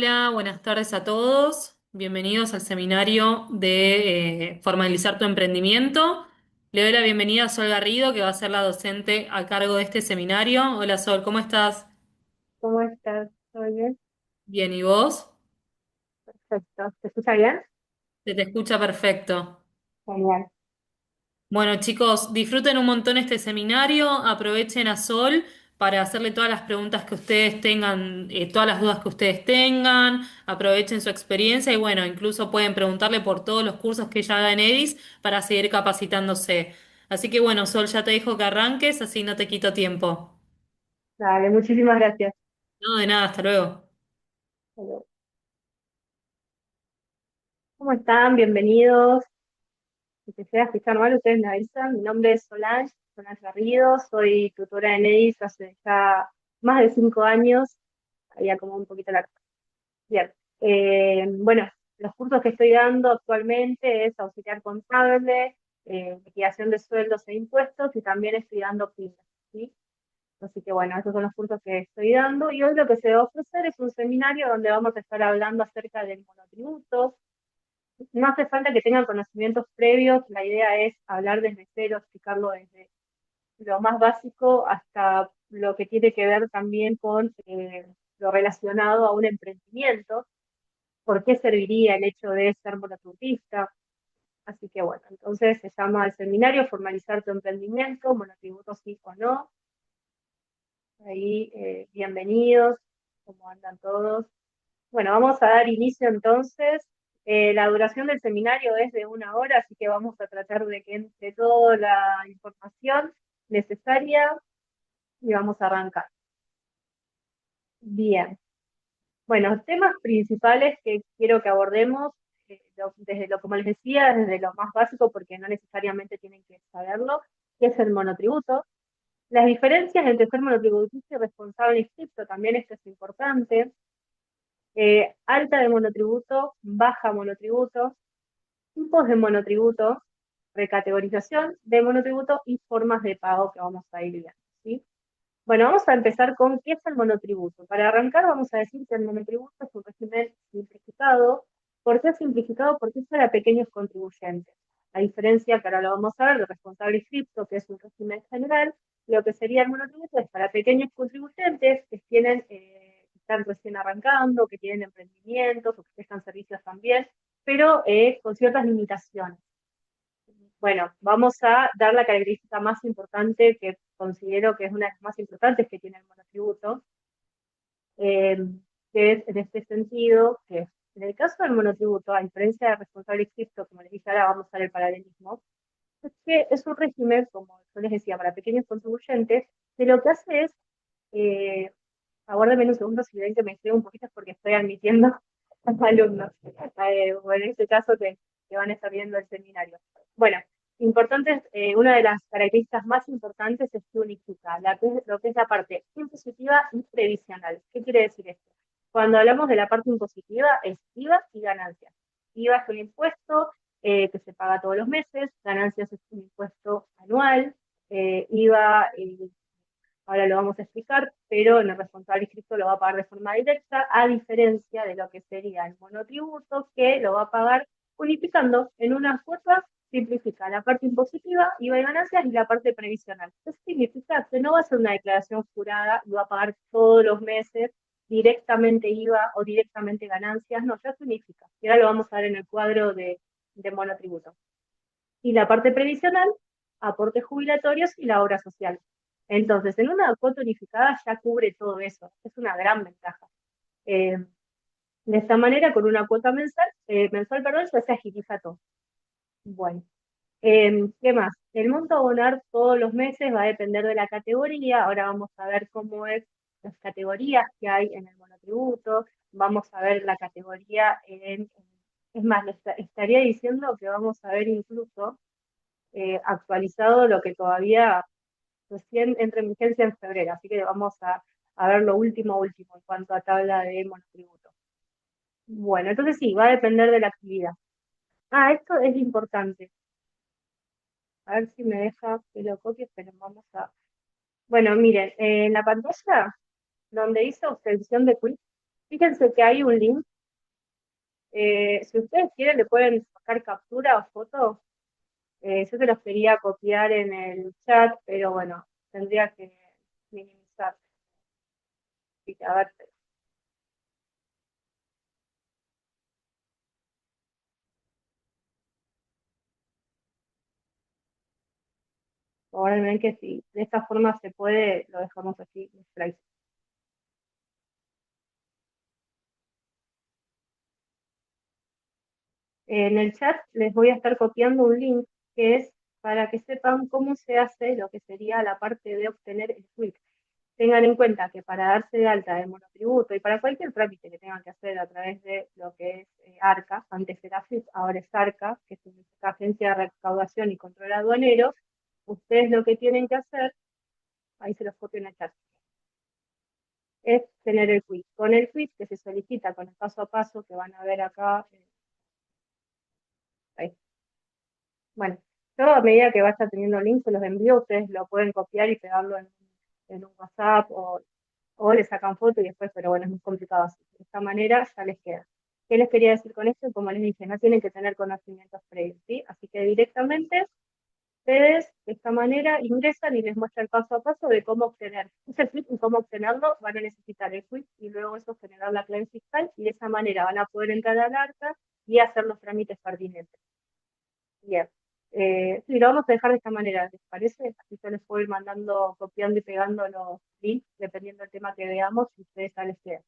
Hola, buenas tardes a todos. Bienvenidos al seminario de Formalizar tu emprendimiento. Le doy la bienvenida a Sol Garrido, que va a ser la docente a cargo de este seminario. Hola Sol, ¿cómo estás? ¿Cómo estás? ¿Todo bien? Bien, ¿y vos? Perfecto. ¿Te escucha bien? Se te escucha perfecto. Genial. Bueno, chicos, disfruten un montón este seminario, aprovechen a Sol para hacerle todas las preguntas que ustedes tengan, todas las dudas que ustedes tengan, aprovechen su experiencia y bueno, incluso pueden preguntarle por todos los cursos que ella da en EDIS para seguir capacitándose. Así que bueno, Sol, ya te dejo que arranques, así no te quito tiempo. Dale, muchísimas gracias. No, de nada, hasta luego. Bueno, ¿cómo están? Bienvenidos. Si te llega a escuchar mal, ustedes me avisan. Mi nombre es Solange Garrido. Soy tutora en EDIS hace ya más de 5 años. Había como un poquito la... Bien. Bueno, los cursos que estoy dando actualmente es auxiliar contable, liquidación de sueldos e impuestos y también estoy dando pymes, ¿sí? Así que bueno, esos son los cursos que estoy dando y hoy lo que se va a ofrecer es un seminario donde vamos a estar hablando acerca del monotributo. No hace falta que tengan conocimientos previos, la idea es hablar desde cero, explicarlo desde lo más básico hasta lo que tiene que ver también con lo relacionado a un emprendimiento, por qué serviría el hecho de ser monotributista. Así que bueno, entonces se llama el seminario Formalizar tu emprendimiento, monotributo sí o no. Ahí, bienvenidos, ¿cómo andan todos? Bueno, vamos a dar inicio entonces. La duración del seminario es de 1 hora, así que vamos a tratar de que entre toda la información necesaria y vamos a arrancar. Bien. Bueno, temas principales que quiero que abordemos, desde lo, como les decía, desde lo más básico, porque no necesariamente tienen que saberlo, que es el monotributo. Las diferencias entre ser monotributista y responsable inscripto, también esto es importante. Alta de monotributo, baja monotributo, tipos de monotributo, recategorización de monotributo y formas de pago que vamos a ir viendo, ¿sí? Bueno, vamos a empezar con qué es el monotributo. Para arrancar vamos a decir que el monotributo es un régimen simplificado. ¿Por qué es simplificado? Porque es para pequeños contribuyentes. A diferencia, que ahora lo vamos a ver, de responsable inscripto, que es un régimen general, lo que sería el monotributo es para pequeños contribuyentes que tienen, que están recién arrancando, que tienen emprendimientos o que prestan servicios también, pero con ciertas limitaciones. Bueno, vamos a dar la característica más importante que considero que es una de las más importantes que tiene el monotributo, eh, que es en este sentido que en el caso del monotributo, a diferencia del responsable inscripto, como les dije ahora, vamos a ver el paralelismo, es que es un régimen, como yo les decía, para pequeños contribuyentes, que lo que hace es, eh, aguárdenme un segundo si ven que me estoy un poquito es porque estoy admitiendo a alumnos, o en este caso que van a estar viendo el seminario. Bueno, importantes, una de las características más importantes es que unifica lo que es la parte impositiva y previsional. ¿Qué quiere decir esto? Cuando hablamos de la parte impositiva es IVA y ganancias. IVA es un impuesto que se paga todos los meses, ganancias es un impuesto anual, IVA ahora lo vamos a explicar, pero en el responsable inscrito lo va a pagar de forma directa, a diferencia de lo que sería el monotributo, que lo va a pagar unificando en una cuota, simplifica la parte impositiva, IVA y ganancias, y la parte previsional. Eso significa que no va a ser una declaración jurada y va a pagar todos los meses directamente IVA o directamente ganancias, no, ya se unifica. Y ahora lo vamos a ver en el cuadro de monotributo. Y la parte previsional, aportes jubilatorios y la obra social. Entonces, en una cuota unificada ya cubre todo eso. Es una gran ventaja. Eh, de esta manera, con una cuota mensual, perdón, ya se agiliza todo. Bueno, ¿qué más? El monto a abonar todos los meses va a depender de la categoría. Ahora vamos a ver cómo es las categorías que hay en el monotributo. Vamos a ver la categoría es más, estaría diciendo que vamos a ver incluso actualizado lo que todavía recién entra en vigencia en febrero, así que vamos a ver lo último en cuanto a tabla de monotributo. Bueno, entonces sí, va a depender de la actividad. Ah, esto es importante. A ver si me deja que lo copie, pero vamos a... Bueno, miren, en la pantalla donde dice obtención de quiz, Fíjense que hay un link. Si ustedes quieren, le pueden sacar captura o foto. Yo se los quería copiar en el chat, pero bueno, tendría que minimizar. Así que, a ver, ahora ven que si de esta forma se puede, lo dejamos así. En el chat les voy a estar copiando un link que es para que sepan cómo se hace lo que sería la parte de obtener el tweet. Tengan en cuenta que para darse de alta de monotributo y para cualquier trámite que tengan que hacer a través de lo que es ARCA, antes era AFIP, ahora es ARCA, que es una agencia de recaudación y control aduanero, ustedes lo que tienen que hacer, ahí se los copio en el chat, es tener el quiz. Con el quiz que se solicita con el paso a paso que van a ver acá, ahí. Bueno, yo a medida que vaya teniendo links se los envío, ustedes lo pueden copiar y pegarlo en un WhatsApp o le sacan foto y después, pero bueno, es muy complicado así. De esta manera ya les queda. ¿Qué les quería decir con esto? Como les dije, no tienen que tener conocimientos previos, ¿sí? Así que directamente ustedes de esta manera ingresan y les muestra el paso a paso de cómo obtener ese quiz y cómo obtenerlo. Van a necesitar el quiz y luego eso generar la clave fiscal y de esa manera van a poder entrar al ARCA y hacer los trámites pertinentes. Bien. Sí, lo vamos a dejar de esta manera, ¿les parece? Así yo les puedo ir mandando, copiando y pegando los links, dependiendo del tema que veamos, y ustedes ya les queda.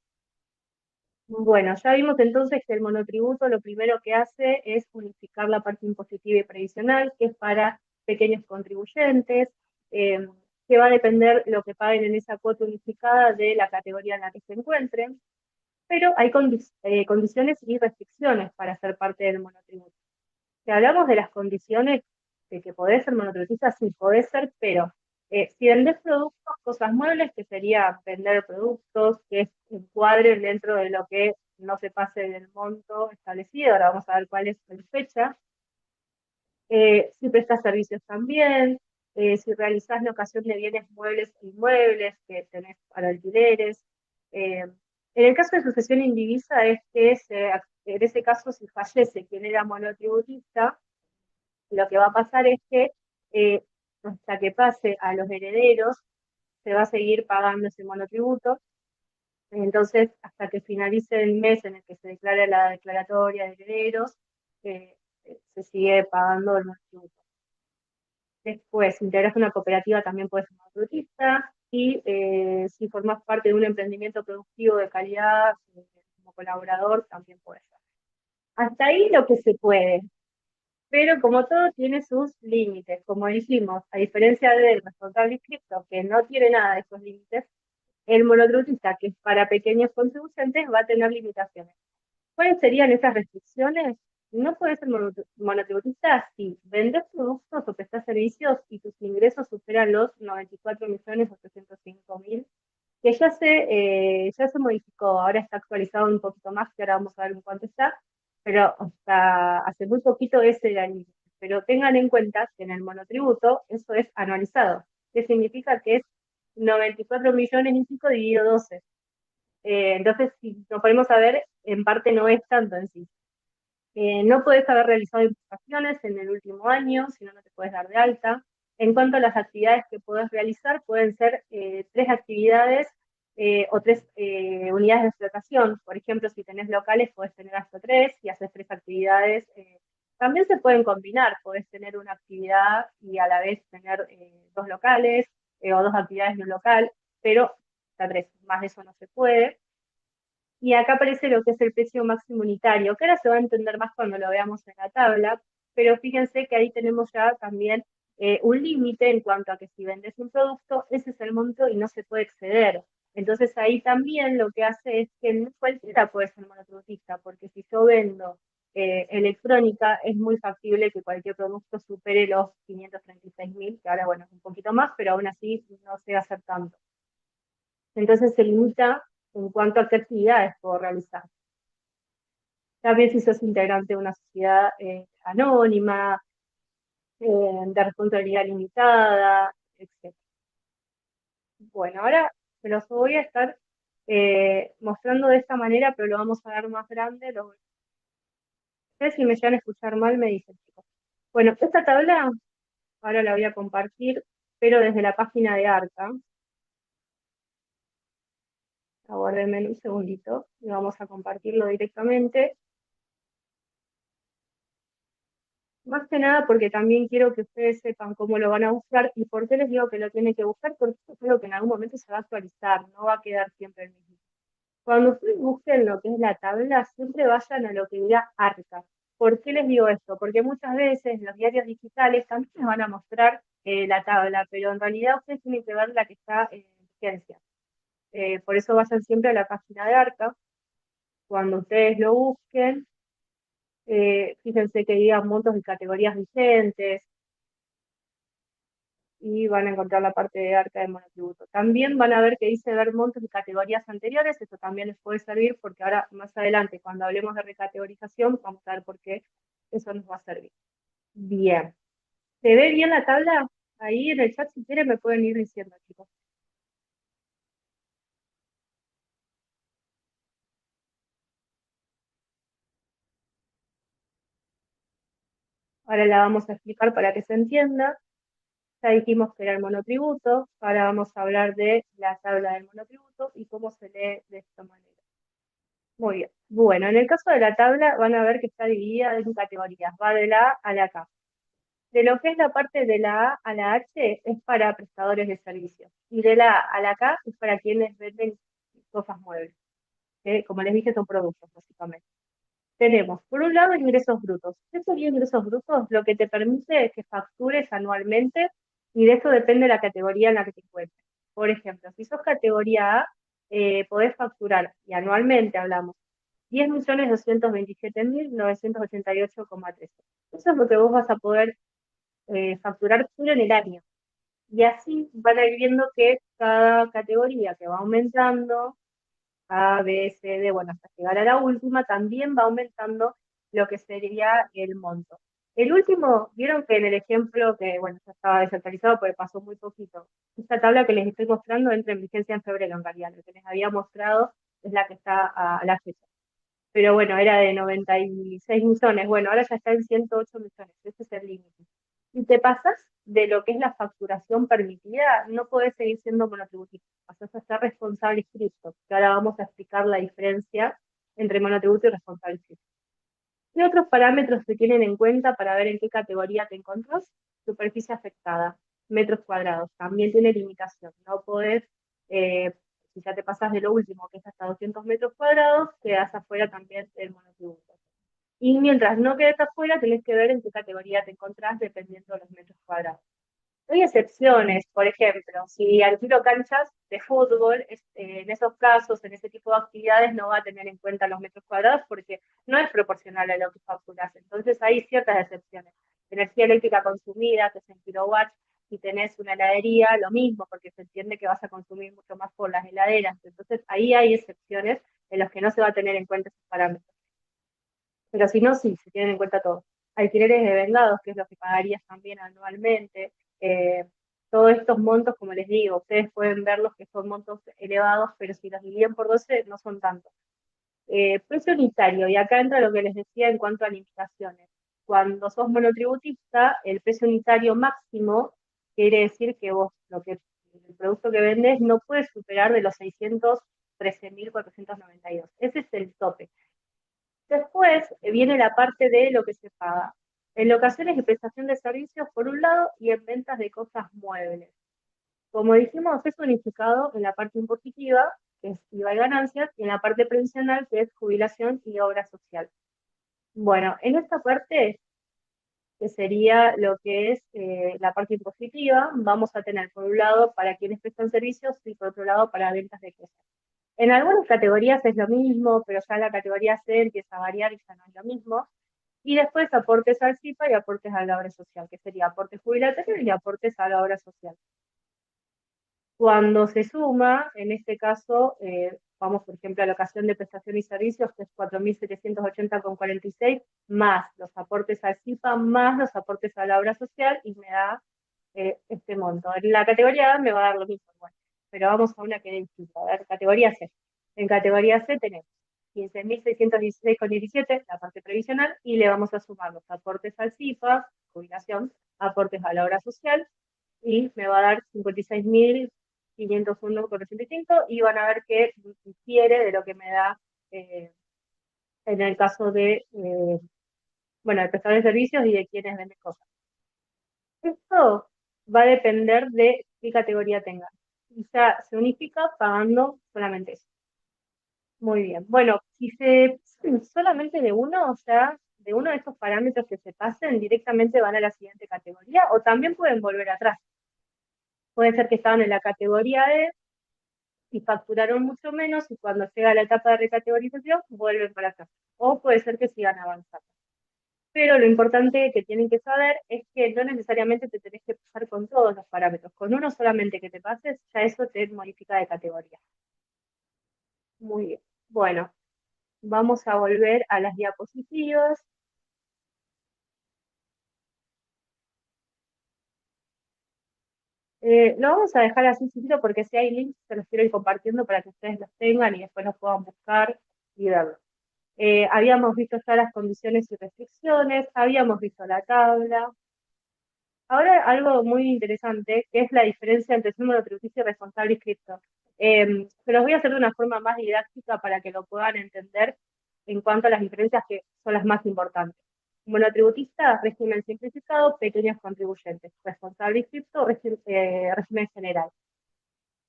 Bueno, ya vimos entonces que el monotributo lo primero que hace es unificar la parte impositiva y previsional, que es para pequeños contribuyentes, eh, que va a depender lo que paguen en esa cuota unificada de la categoría en la que se encuentren, pero hay condiciones y restricciones para ser parte del monotributo. Si hablamos de las condiciones de que podés ser monotributista, sí podés ser, pero si vendés productos, cosas muebles, que sería vender productos que encuadren dentro de lo que no se pase del monto establecido, ahora vamos a ver cuál es la fecha. Si prestas servicios también, si realizás locación de bienes muebles e inmuebles que tenés para alquileres. En el caso de sucesión indivisa es que en ese caso si fallece quien era monotributista, lo que va a pasar es que eh, hasta que pase a los herederos, se va a seguir pagando ese monotributo. Entonces, hasta que finalice el mes en el que se declara la declaratoria de herederos, eh, se sigue pagando el monotributo. Después, si integras una cooperativa, también puedes ser monotributista. Y si formas parte de un emprendimiento productivo de calidad como colaborador, también puedes ser. Hasta ahí lo que se puede. Pero como todo tiene sus límites, como dijimos, a diferencia del responsable inscripto, que no tiene nada de esos límites, el monotributista, que es para pequeños contribuyentes, va a tener limitaciones. ¿Cuáles serían esas restricciones? No puedes ser monotributista si vendes productos o prestas servicios y tus ingresos superan los 94.805.000, que ya se modificó, ahora está actualizado un poquito más, que ahora vamos a ver en cuánto está, pero hasta hace muy poquito ese era el límite. Pero tengan en cuenta que en el monotributo eso es anualizado, que significa que es 94 millones y pico dividido 12. Entonces, si nos ponemos a ver, en parte no es tanto en sí. No puedes haber realizado imputaciones en el último año, si no, no te puedes dar de alta. En cuanto a las actividades que puedes realizar, pueden ser tres actividades o tres unidades de explotación. Por ejemplo, si tenés locales, puedes tener hasta tres y haces tres actividades. También se pueden combinar, puedes tener una actividad y a la vez tener dos locales o dos actividades de un local, pero hasta tres, más de eso no se puede. Y acá aparece lo que es el precio máximo unitario, que ahora se va a entender más cuando lo veamos en la tabla, pero fíjense que ahí tenemos ya también un límite en cuanto a que si vendes un producto, ese es el monto y no se puede exceder. Entonces ahí también lo que hace es que no cualquiera puede ser monotributista, porque si yo vendo electrónica, es muy factible que cualquier producto supere los 536.000, que ahora bueno es un poquito más, pero aún así no se va a hacer tanto. Entonces se limita en cuanto a qué actividades puedo realizar. También si sos integrante de una sociedad anónima, de responsabilidad limitada, etc. Bueno, ahora se los voy a estar mostrando de esta manera, pero lo vamos a dar más grande. Ustedes si me llegan a escuchar mal me dicen, chicos. Bueno, esta tabla ahora la voy a compartir, pero desde la página de Arca. Aguárdenme un segundito y vamos a compartirlo directamente. Más que nada porque también quiero que ustedes sepan cómo lo van a buscar y por qué les digo que lo tienen que buscar, porque yo creo que en algún momento se va a actualizar, no va a quedar siempre el mismo. Cuando ustedes busquen lo que es la tabla, siempre vayan a lo que diga Arca. ¿Por qué les digo esto? Porque muchas veces los diarios digitales también les van a mostrar la tabla, pero en realidad ustedes tienen que ver la que está en vigencia. Por eso vayan siempre a la página de Arca. Cuando ustedes lo busquen, fíjense que digan montos y categorías vigentes y van a encontrar la parte de Arca de monotributo. También van a ver que dice ver montos y categorías anteriores, eso también les puede servir porque ahora más adelante cuando hablemos de recategorización vamos a ver por qué eso nos va a servir. Bien, ¿se ve bien la tabla? Ahí en el chat si quieren me pueden ir diciendo, chicos. Ahora la vamos a explicar para que se entienda. Ya dijimos que era el monotributo, ahora vamos a hablar de la tabla del monotributo y cómo se lee de esta manera. Muy bien. Bueno, en el caso de la tabla van a ver que está dividida en categorías, va de la A a la K. De lo que es la parte de la A a la H es para prestadores de servicios y de la A a la K es para quienes venden cosas muebles, que como les dije son productos básicamente. Tenemos, por un lado, ingresos brutos. ¿Qué sería ingresos brutos? Lo que te permite es que factures anualmente y de eso depende la categoría en la que te encuentres. Por ejemplo, si sos categoría A, podés facturar, y anualmente hablamos, 10.227.988,13. Eso es lo que vos vas a poder facturar solo en el año. Y así van a ir viendo que cada categoría que va aumentando a, B, C, D, bueno, hasta llegar a la última, también va aumentando lo que sería el monto. El último, vieron que en el ejemplo que, bueno, ya estaba desactualizado porque pasó muy poquito. Esta tabla que les estoy mostrando entra en vigencia en febrero, en realidad. Lo que les había mostrado es la que está a la fecha. Pero bueno, era de 96 millones. Bueno, ahora ya está en 108 millones. Ese es el límite. Si te pasas de lo que es la facturación permitida, no podés seguir siendo monotributista. Pasás a ser responsable inscripto, que ahora vamos a explicar la diferencia entre monotributo y responsable inscripto. ¿Qué otros parámetros se tienen en cuenta para ver en qué categoría te encontrás? Superficie afectada, metros cuadrados. También tiene limitación. No podés, eh, si ya te pasas de lo último, que es hasta 200 metros cuadrados, quedás afuera también del monotributo. Y mientras no quedes afuera, tenés que ver en qué categoría te encontrás dependiendo de los metros cuadrados. Hay excepciones, por ejemplo, si alquilo canchas de fútbol, en esos casos, en ese tipo de actividades, no va a tener en cuenta los metros cuadrados porque no es proporcional a lo que facturas. Entonces hay ciertas excepciones. Energía eléctrica consumida, que es en kilowatts, si tenés una heladería, lo mismo, porque se entiende que vas a consumir mucho más por las heladeras. Entonces ahí hay excepciones en las que no se va a tener en cuenta esos parámetros. Pero si no, sí, se tienen en cuenta todo. Alquileres de vengados, que es lo que pagarías también anualmente. Eh, Todos estos montos, como les digo, ustedes pueden verlos que son montos elevados, pero si los dividen por 12 no son tantos. Precio unitario, y acá entra lo que les decía en cuanto a limitaciones. Cuando sos monotributista, el precio unitario máximo quiere decir que vos, el producto que vendes no puede superar de los 613.492. Ese es el tope. Después viene la parte de lo que se paga. En locaciones de prestación de servicios, por un lado, y en ventas de cosas muebles. Como dijimos, es unificado en la parte impositiva, que es IVA y ganancias, y en la parte previsional, que es jubilación y obra social. Bueno, en esta parte, que sería lo que es la parte impositiva, vamos a tener por un lado para quienes prestan servicios y por otro lado para ventas de cosas. En algunas categorías es lo mismo, pero ya la categoría C empieza a variar y ya no es lo mismo. Y después aportes al CIPA y aportes a la obra social, que sería aportes jubilatorios y aportes a la obra social. Cuando se suma, en este caso, vamos por ejemplo a la ocasión de prestación y servicios, que es 4.780,46, más los aportes al CIPA, más los aportes a la obra social, y me da este monto. En la categoría A me va a dar lo mismo, bueno, pero vamos a una que es distinta. A ver, categoría C. En categoría C tenemos 15.616,17, la parte previsional, y le vamos a sumar los aportes al CIFAS, jubilación, aportes a la obra social, y me va a dar 56.501,85, y van a ver que difiere de lo que me da en el caso de, bueno, el prestador de servicios y de quienes venden cosas. Esto va a depender de qué categoría tengan. Y ya se unifica pagando solamente eso. Muy bien. Bueno, si se solamente de uno, o sea, de uno de estos parámetros que se pasen, directamente van a la siguiente categoría, o también pueden volver atrás. Puede ser que estaban en la categoría E y facturaron mucho menos y cuando llega la etapa de recategorización vuelven para atrás. O puede ser que sigan avanzando. Pero lo importante que tienen que saber es que no necesariamente te tenés que pasar con todos los parámetros. Con uno solamente que te pases, ya eso te modifica de categoría. Muy bien. Bueno, vamos a volver a las diapositivas. Lo vamos a dejar así chiquito porque si hay links se los quiero ir compartiendo para que ustedes los tengan y después los puedan buscar y verlos. Habíamos visto ya las condiciones y restricciones, habíamos visto la tabla. Ahora algo muy interesante, que es la diferencia entre ser monotributista y responsable inscripto. Se los voy a hacer de una forma más didáctica para que lo puedan entender en cuanto a las diferencias que son las más importantes. Monotributista, régimen simplificado, pequeños contribuyentes. Responsable inscripto, régimen general.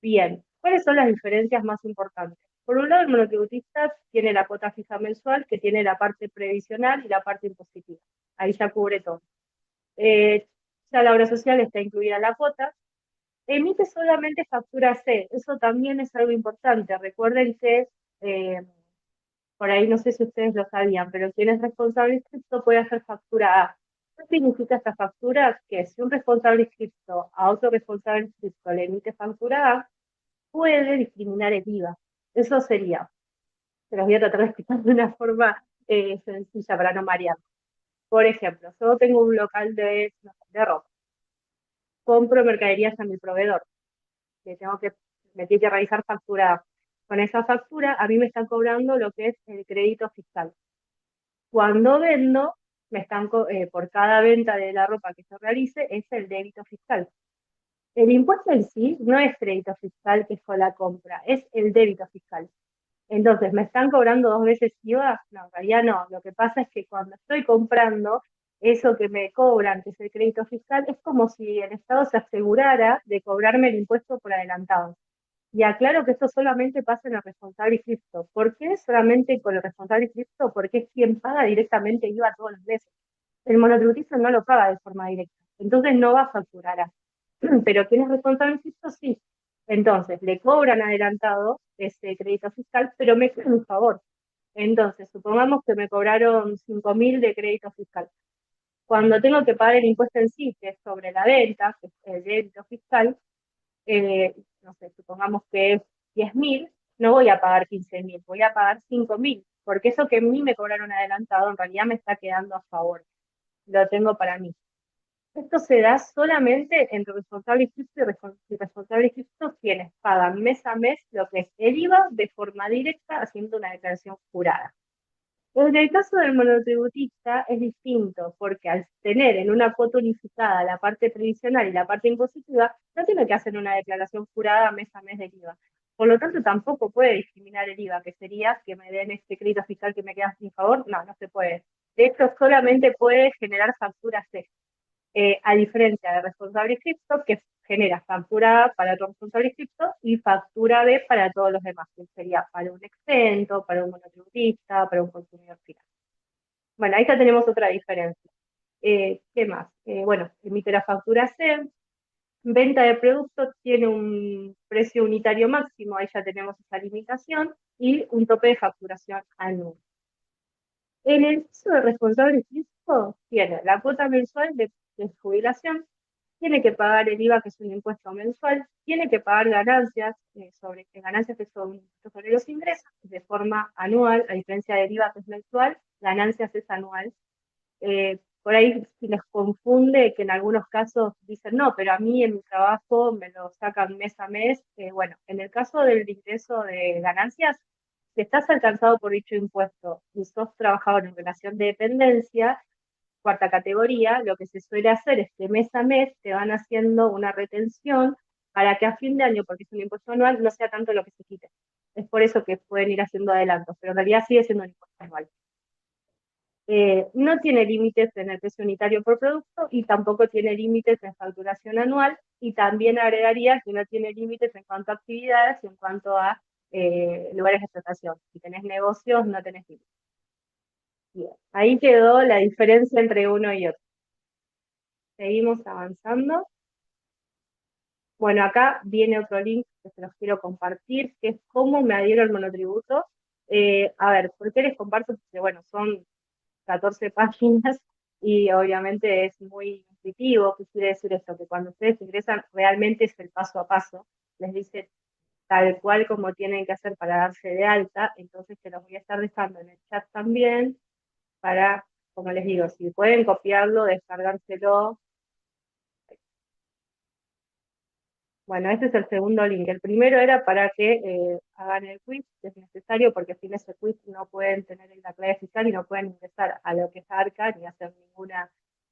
Bien, ¿cuáles son las diferencias más importantes? Por un lado, el monotributista tiene la cuota fija mensual, que tiene la parte previsional y la parte impositiva. Ahí ya cubre todo. Ya la obra social está incluida en la cuota. Emite solamente factura C, eso también es algo importante. Recuerden que, eh, por ahí no sé si ustedes lo sabían, pero quien es responsable inscripto puede hacer factura A. ¿Qué significa esta factura? Que si un responsable inscripto a otro responsable inscripto le emite factura A, puede discriminar el IVA. Eso sería, se los voy a tratar de explicar de una forma sencilla para no marear. Por ejemplo, yo tengo un local no sé, de ropa, compro mercaderías a mi proveedor, que me tiene que realizar factura. Con esa factura, a mí me están cobrando lo que es el crédito fiscal. Cuando vendo, por cada venta de la ropa que se realice, es el débito fiscal. El impuesto en sí no es crédito fiscal, que es con la compra, es el débito fiscal. Entonces, ¿me están cobrando 2 veces IVA? No, en realidad no. Lo que pasa es que cuando estoy comprando, eso que me cobran, que es el crédito fiscal, es como si el Estado se asegurara de cobrarme el impuesto por adelantado. Y aclaro que esto solamente pasa en el responsable inscripto. ¿Por qué solamente con el responsable inscripto? Porque es quien paga directamente IVA todos los meses. El monotributista no lo paga de forma directa. Entonces no va a facturar a. Pero quien es responsable inscripto, sí. Entonces, le cobran adelantado ese crédito fiscal, pero me queda un favor. Entonces, supongamos que me cobraron 5.000 de crédito fiscal. Cuando tengo que pagar el impuesto en sí, que es sobre la venta, que es el débito fiscal, no sé, supongamos que es 10.000, no voy a pagar 15.000, voy a pagar 5.000, porque eso que a mí me cobraron adelantado en realidad me está quedando a favor. Lo tengo para mí. Esto se da solamente entre responsable inscripto y responsable inscripto quienes pagan mes a mes lo que es el IVA de forma directa haciendo una declaración jurada. En el caso del monotributista es distinto, porque al tener en una cuota unificada la parte previsional y la parte impositiva, no tiene que hacer una declaración jurada mes a mes del IVA. Por lo tanto, tampoco puede discriminar el IVA, que sería que me den este crédito fiscal que me queda sin favor. No, no se puede. De hecho, solamente puede generar facturas C, a diferencia de responsable inscripto, que genera factura A para otro responsable inscripto y factura B para todos los demás, que sería para un exento, para un monotributista, para un consumidor final. Bueno, ahí ya tenemos otra diferencia. ¿Qué más? Bueno, emite la factura C, venta de productos tiene un precio unitario máximo, ahí ya tenemos esa limitación, y un tope de facturación anual. En el caso de responsable físico, tiene la cuota mensual de jubilación, tiene que pagar el IVA, que es un impuesto mensual, tiene que pagar ganancias, ganancias que son impuestos sobre los ingresos, de forma anual, a diferencia del IVA que es mensual, ganancias es anual. Por ahí si les confunde que en algunos casos dicen, no, pero a mí en mi trabajo me lo sacan mes a mes. Bueno, en el caso del ingreso de ganancias, Si estás alcanzado por dicho impuesto y sos trabajador en relación de dependencia, cuarta categoría, lo que se suele hacer es que mes a mes te van haciendo una retención para que a fin de año, porque es un impuesto anual, no sea tanto lo que se quite. Es por eso que pueden ir haciendo adelantos, pero en realidad sigue siendo un impuesto anual. No tiene límites en el precio unitario por producto y tampoco tiene límites en facturación anual, y también agregaría que no tiene límites en cuanto a actividades y en cuanto a lugares de explotación. Si tenés negocios, no tenés límites. Bien, ahí quedó la diferencia entre uno y otro. Seguimos avanzando. Bueno, acá viene otro link que se los quiero compartir, que es cómo me adhiero al monotributo. A ver, ¿por qué les comparto? Porque, bueno, son 14 páginas y obviamente es muy intuitivo. ¿Qué quiere decir esto? Que cuando ustedes ingresan realmente es el paso a paso. Les dice tal cual como tienen que hacer para darse de alta. Entonces se los voy a estar dejando en el chat también para, como les digo, si pueden copiarlo, descargárselo. Bueno, este es el segundo link. El primero era para que hagan el quiz, que es necesario, porque sin ese quiz no pueden tener la clave fiscal y no pueden ingresar a lo que es ARCA ni hacer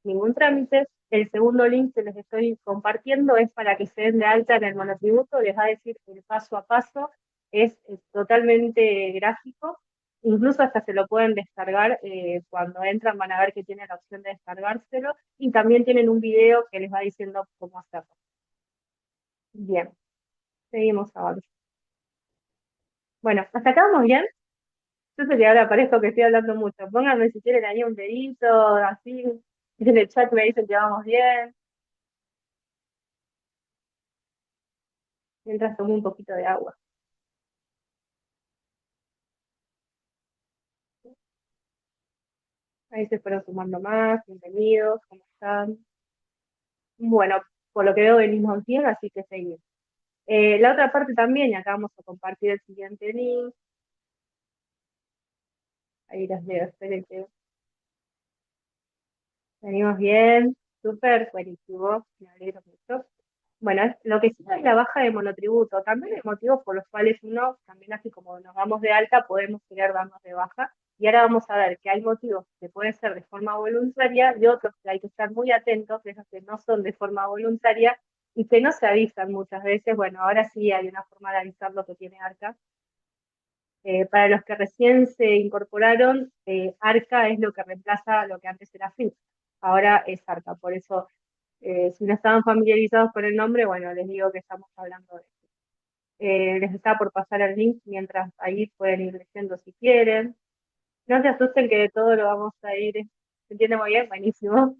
ningún trámite. El segundo link que les estoy compartiendo es para que se den de alta en el monotributo. Les va a decir el paso a paso, es totalmente gráfico. Incluso hasta se lo pueden descargar, cuando entran van a ver que tienen la opción de descargárselo, y también tienen un video que les va diciendo cómo hacerlo. Bien. Seguimos avanzando. Bueno, ¿hasta acá vamos bien? Yo sé que ahora parezco que estoy hablando mucho. Pónganme si quieren ahí un dedito, así. En el chat me dicen que vamos bien. Mientras tomo un poquito de agua. Ahí se fueron sumando más. Bienvenidos, ¿cómo están? Bueno, por lo que veo venimos bien, así que seguimos. La otra parte también, y acá vamos a compartir el siguiente link. Ahí las leo, esperen que venimos bien. Súper, buenísimo. Me alegro mucho. Bueno, lo que sí es la baja de monotributo. También hay motivos por los cuales uno, también así como nos damos de alta, podemos querer darnos de baja. Y ahora vamos a ver que hay motivos que pueden ser de forma voluntaria y otros que hay que estar muy atentos, esos que no son de forma voluntaria y que no se avisan muchas veces. Bueno, ahora sí hay una forma de avisar lo que tiene ARCA. Para los que recién se incorporaron, ARCA es lo que reemplaza lo que antes era FIP. Ahora es ARCA, por eso si no estaban familiarizados con el nombre, bueno, les digo que estamos hablando de eso. Les está por pasar el link, mientras ahí pueden ir leyendo si quieren. No se asusten que de todo lo vamos a ir. ¿Se entiende muy bien? Buenísimo.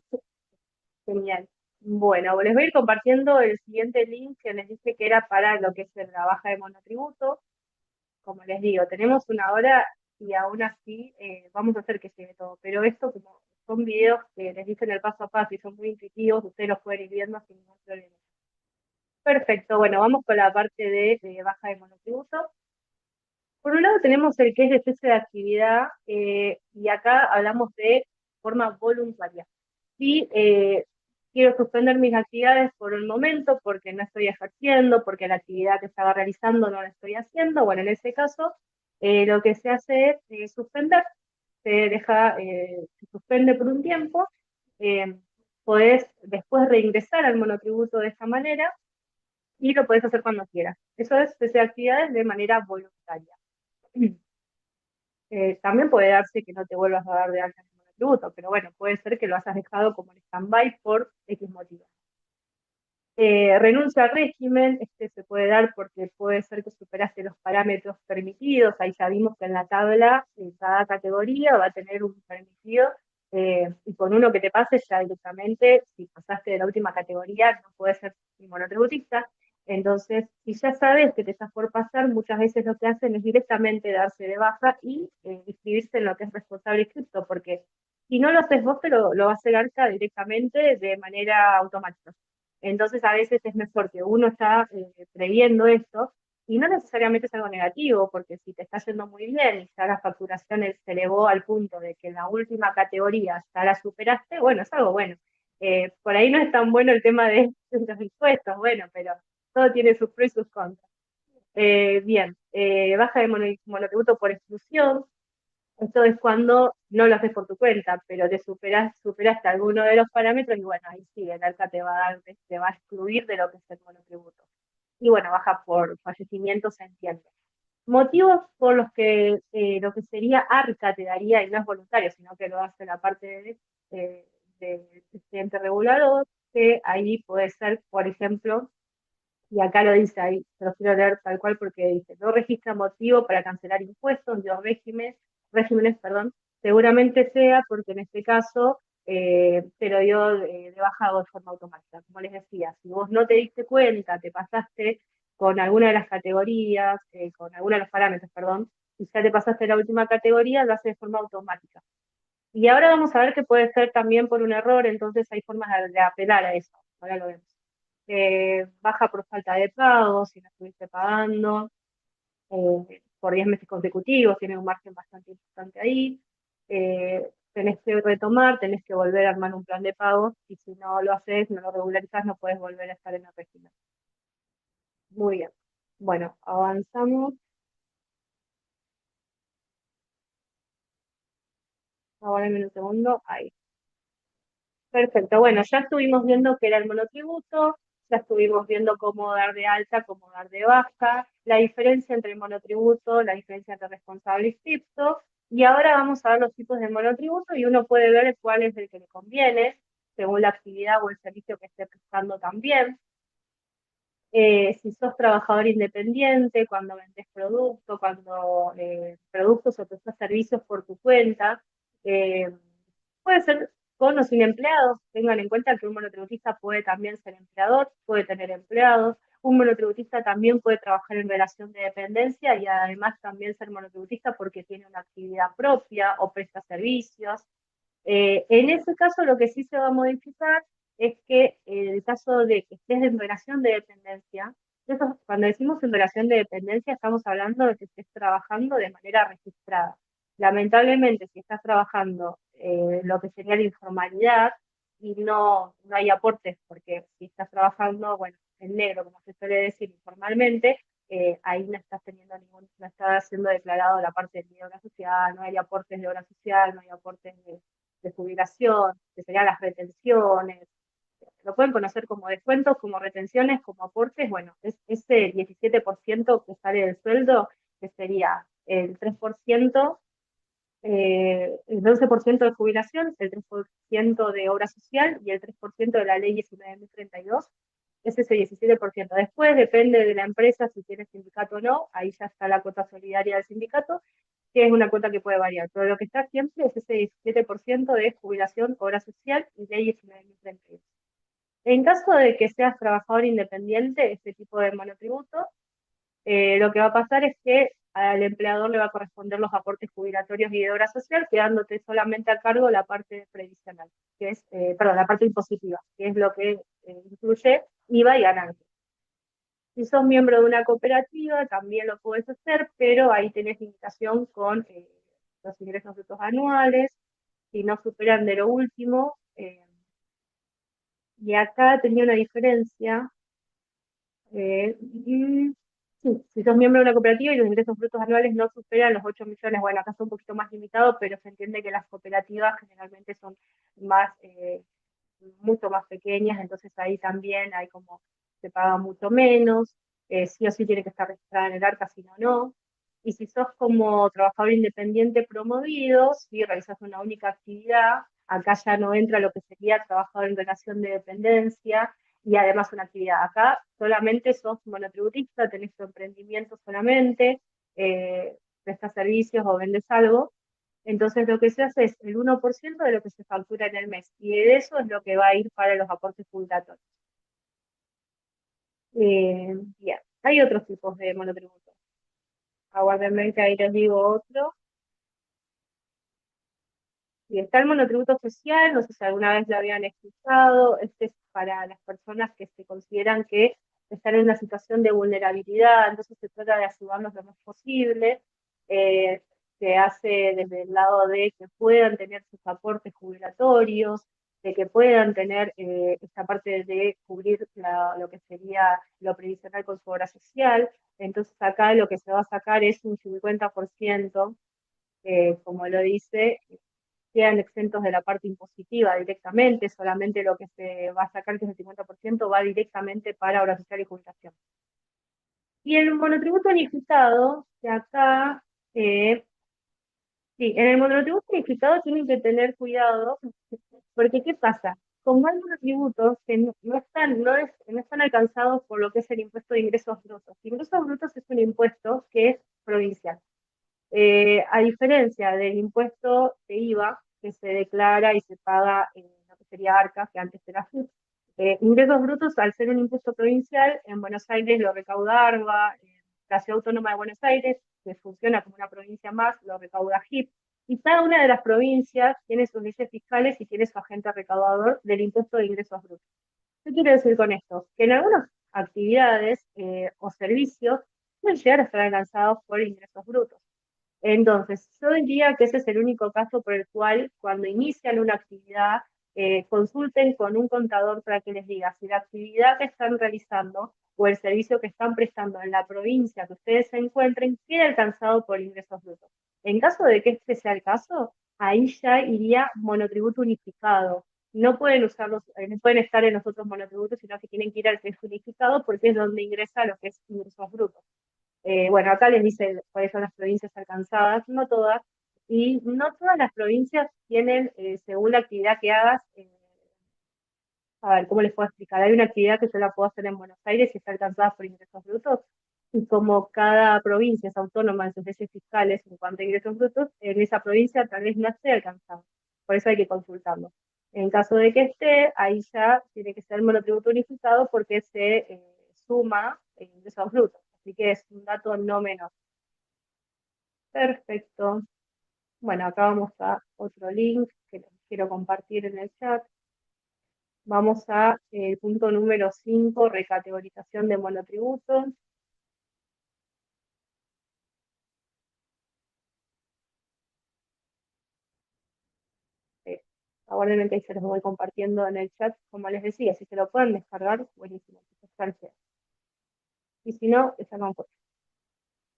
Genial. Bueno, les voy a ir compartiendo el siguiente link que les dije que era para lo que es la baja de monotributo. Como les digo, tenemos una hora y aún así vamos a hacer que llegue todo. Pero esto, como son videos que les dicen el paso a paso y son muy intuitivos, ustedes los pueden ir viendo sin ningún problema. Perfecto, bueno, vamos con la parte de baja de monotributo. Por un lado tenemos el que es de cese de actividad, y acá hablamos de forma voluntaria. Si quiero suspender mis actividades por un momento porque no estoy ejerciendo, porque la actividad que estaba realizando no la estoy haciendo, bueno, en ese caso lo que se hace es suspender, se deja, se suspende por un tiempo, eh, podés después reingresar al monotributo de esta manera y lo puedes hacer cuando quieras. Eso es cese de actividades de manera voluntaria. También puede darse que no te vuelvas a dar de alta en el monotributo, pero bueno, puede ser que lo hayas dejado como en stand-by por X motivo. Renuncia al régimen, este se puede dar porque puede ser que superaste los parámetros permitidos. Ahí ya vimos que en la tabla cada categoría va a tener un permitido, y con uno que te pase ya directamente, si pasaste de la última categoría, no puedes ser monotributista. Entonces, si ya sabes que te estás por pasar, muchas veces lo que hacen es directamente darse de baja y inscribirse en lo que es responsable cripto, porque si no lo haces vos, pero lo va a hacer ARCA directamente de manera automática. Entonces, a veces es mejor que uno está previendo esto, y no necesariamente es algo negativo, porque si te está yendo muy bien y ya la facturación se elevó al punto de que en la última categoría ya la superaste, bueno, es algo bueno. Por ahí no es tan bueno el tema de los impuestos, bueno, pero todo tiene sus pros y sus contras. Bien, baja de monotributo por exclusión. Esto es cuando no lo haces por tu cuenta, pero superaste alguno de los parámetros y bueno, ahí sí, el ARCA te va a excluir de lo que es el monotributo. Y bueno, baja por fallecimiento, se entiende. Motivos por los que lo que sería ARCA te daría, y no es voluntario, sino que lo hace la parte de este ente regulador, que ahí puede ser, por ejemplo, y acá lo dice ahí, se lo quiero leer tal cual porque dice, no registra motivo para cancelar impuestos de los regímenes, perdón, seguramente sea porque en este caso te lo dio de baja o de forma automática. Como les decía, si vos no te diste cuenta, te pasaste con alguna de las categorías, con alguna de los parámetros, perdón, y ya te pasaste la última categoría, lo hace de forma automática. Y ahora vamos a ver que puede ser también por un error, entonces hay formas de apelar a eso. Ahora lo vemos. Baja por falta de pago, si no estuviste pagando, por 10 meses consecutivos, tiene un margen bastante importante ahí. Tenés que retomar, tenés que volver a armar un plan de pago y si no lo haces, no lo regularizás, no puedes volver a estar en el régimen. Muy bien. Bueno, avanzamos. Ahora en un segundo. Ahí. Perfecto, bueno, ya estuvimos viendo qué era el monotributo, ya estuvimos viendo cómo dar de alta, cómo dar de baja, la diferencia entre el monotributo, la diferencia entre responsable y cripto, y ahora vamos a ver los tipos de monotributo y uno puede ver cuál es el que le conviene, según la actividad o el servicio que esté prestando también. Si sos trabajador independiente, cuando vendes productos, cuando productos o prestas servicios por tu cuenta, eh, puede ser con o sin empleados. Tengan en cuenta que un monotributista puede también ser empleador, puede tener empleados. Un monotributista también puede trabajar en relación de dependencia y además también ser monotributista porque tiene una actividad propia o presta servicios. En ese caso, lo que sí se va a modificar es que en el caso de que estés en relación de dependencia, eso, cuando decimos en relación de dependencia, estamos hablando de que estés trabajando de manera registrada. Lamentablemente, si estás trabajando lo que sería la informalidad y no hay aportes, porque si estás trabajando, bueno, en negro, como se suele decir informalmente, ahí no estás teniendo no estás siendo declarado la parte de obra social, no hay aportes de obra social, no hay aportes de jubilación, que serían las retenciones, lo pueden conocer como descuentos, como retenciones, como aportes, bueno, es ese 17% que sale del sueldo, que sería el 3%, el 12% de jubilación, el 3% de obra social y el 3% de la ley 19.032, es ese 17%. Después depende de la empresa si tiene sindicato o no, ahí ya está la cuota solidaria del sindicato, que es una cuota que puede variar, pero lo que está siempre es ese 17% de jubilación, obra social y ley 19.032. En caso de que seas trabajador independiente, este tipo de monotributo, lo que va a pasar es que al empleador le va a corresponder los aportes jubilatorios y de obra social, quedándote solamente a cargo la parte previsional, que es, perdón, la parte impositiva, que es lo que incluye IVA y ganancias. Si sos miembro de una cooperativa, también lo puedes hacer, pero ahí tenés limitación con los ingresos brutos anuales, si no superan de lo último. Y acá tenía una diferencia. Sí, si sos miembro de una cooperativa y los ingresos brutos anuales no superan los 8 millones, bueno, acá está un poquito más limitado, pero se entiende que las cooperativas generalmente son más, mucho más pequeñas, entonces ahí también hay como, se paga mucho menos, sí o sí tiene que estar registrada en el ARCA, si no, no. Y si sos como trabajador independiente promovido, si realizas una única actividad, acá ya no entra lo que sería trabajador en relación de dependencia, y además una actividad. Acá solamente sos monotributista, tenés tu emprendimiento solamente, prestas servicios o vendes algo. Entonces lo que se hace es el 1% de lo que se factura en el mes y de eso es lo que va a ir para los aportes jubilatorios. Bien, hay otros tipos de monotributos. Aguárdenme que ahí les digo otro. Y está el monotributo social, no sé si alguna vez lo habían escuchado, este es para las personas que se consideran que están en una situación de vulnerabilidad, entonces se trata de ayudarlos lo más posible, se hace desde el lado de que puedan tener sus aportes jubilatorios, de que puedan tener esta parte de cubrir lo que sería lo previsional con su obra social, Entonces acá lo que se va a sacar es un 50%, como lo dice, quedan exentos de la parte impositiva directamente, solamente lo que se va a sacar, que es el 50%, va directamente para obra social y jubilación. Y el monotributo unificado, que acá, sí, en el monotributo unificado tienen que tener cuidado, porque ¿qué pasa? Como hay monotributos que no están alcanzados por lo que es el impuesto de ingresos brutos. Ingresos brutos es un impuesto que es provincial. A diferencia del impuesto de IVA, que se declara y se paga en lo que sería ARCA, que antes era FIP, ingresos brutos, al ser un impuesto provincial, en Buenos Aires lo recauda ARBA, en la Ciudad Autónoma de Buenos Aires, que funciona como una provincia más, lo recauda HIP, y cada una de las provincias tiene sus leyes fiscales y tiene su agente recaudador del impuesto de ingresos brutos. ¿Qué quiero decir con esto? Que en algunas actividades o servicios pueden llegar a estar alcanzados por ingresos brutos. Entonces, yo diría que ese es el único caso por el cual cuando inician una actividad, consulten con un contador para que les diga si la actividad que están realizando o el servicio que están prestando en la provincia que ustedes se encuentren quede alcanzado por ingresos brutos. En caso de que este sea el caso, ahí ya iría monotributo unificado. No pueden usarlos, no pueden estar en los otros monotributos, sino que tienen que ir al que es unificado porque es donde ingresa lo que es ingresos brutos. Bueno, acá les dice cuáles son las provincias alcanzadas, no todas, y no todas las provincias tienen, según la actividad que hagas, a ver, ¿cómo les puedo explicar? Hay una actividad que yo la puedo hacer en Buenos Aires y está alcanzada por ingresos brutos, y como cada provincia es autónoma en sus leyes fiscales en cuanto a ingresos brutos, en esa provincia tal vez no esté alcanzado. Por eso hay que consultarlo. En caso de que esté, ahí ya tiene que ser monotributo unificado porque se suma ingresos brutos. Así que es un dato no menor. Perfecto. Bueno, acá vamos a otro link que les quiero compartir en el chat. Vamos a el punto número 5, recategorización de monotributos. Aguarden que ahí se los voy compartiendo en el chat, como les decía, si se lo pueden descargar, buenísimo. Y si no, esa no puede.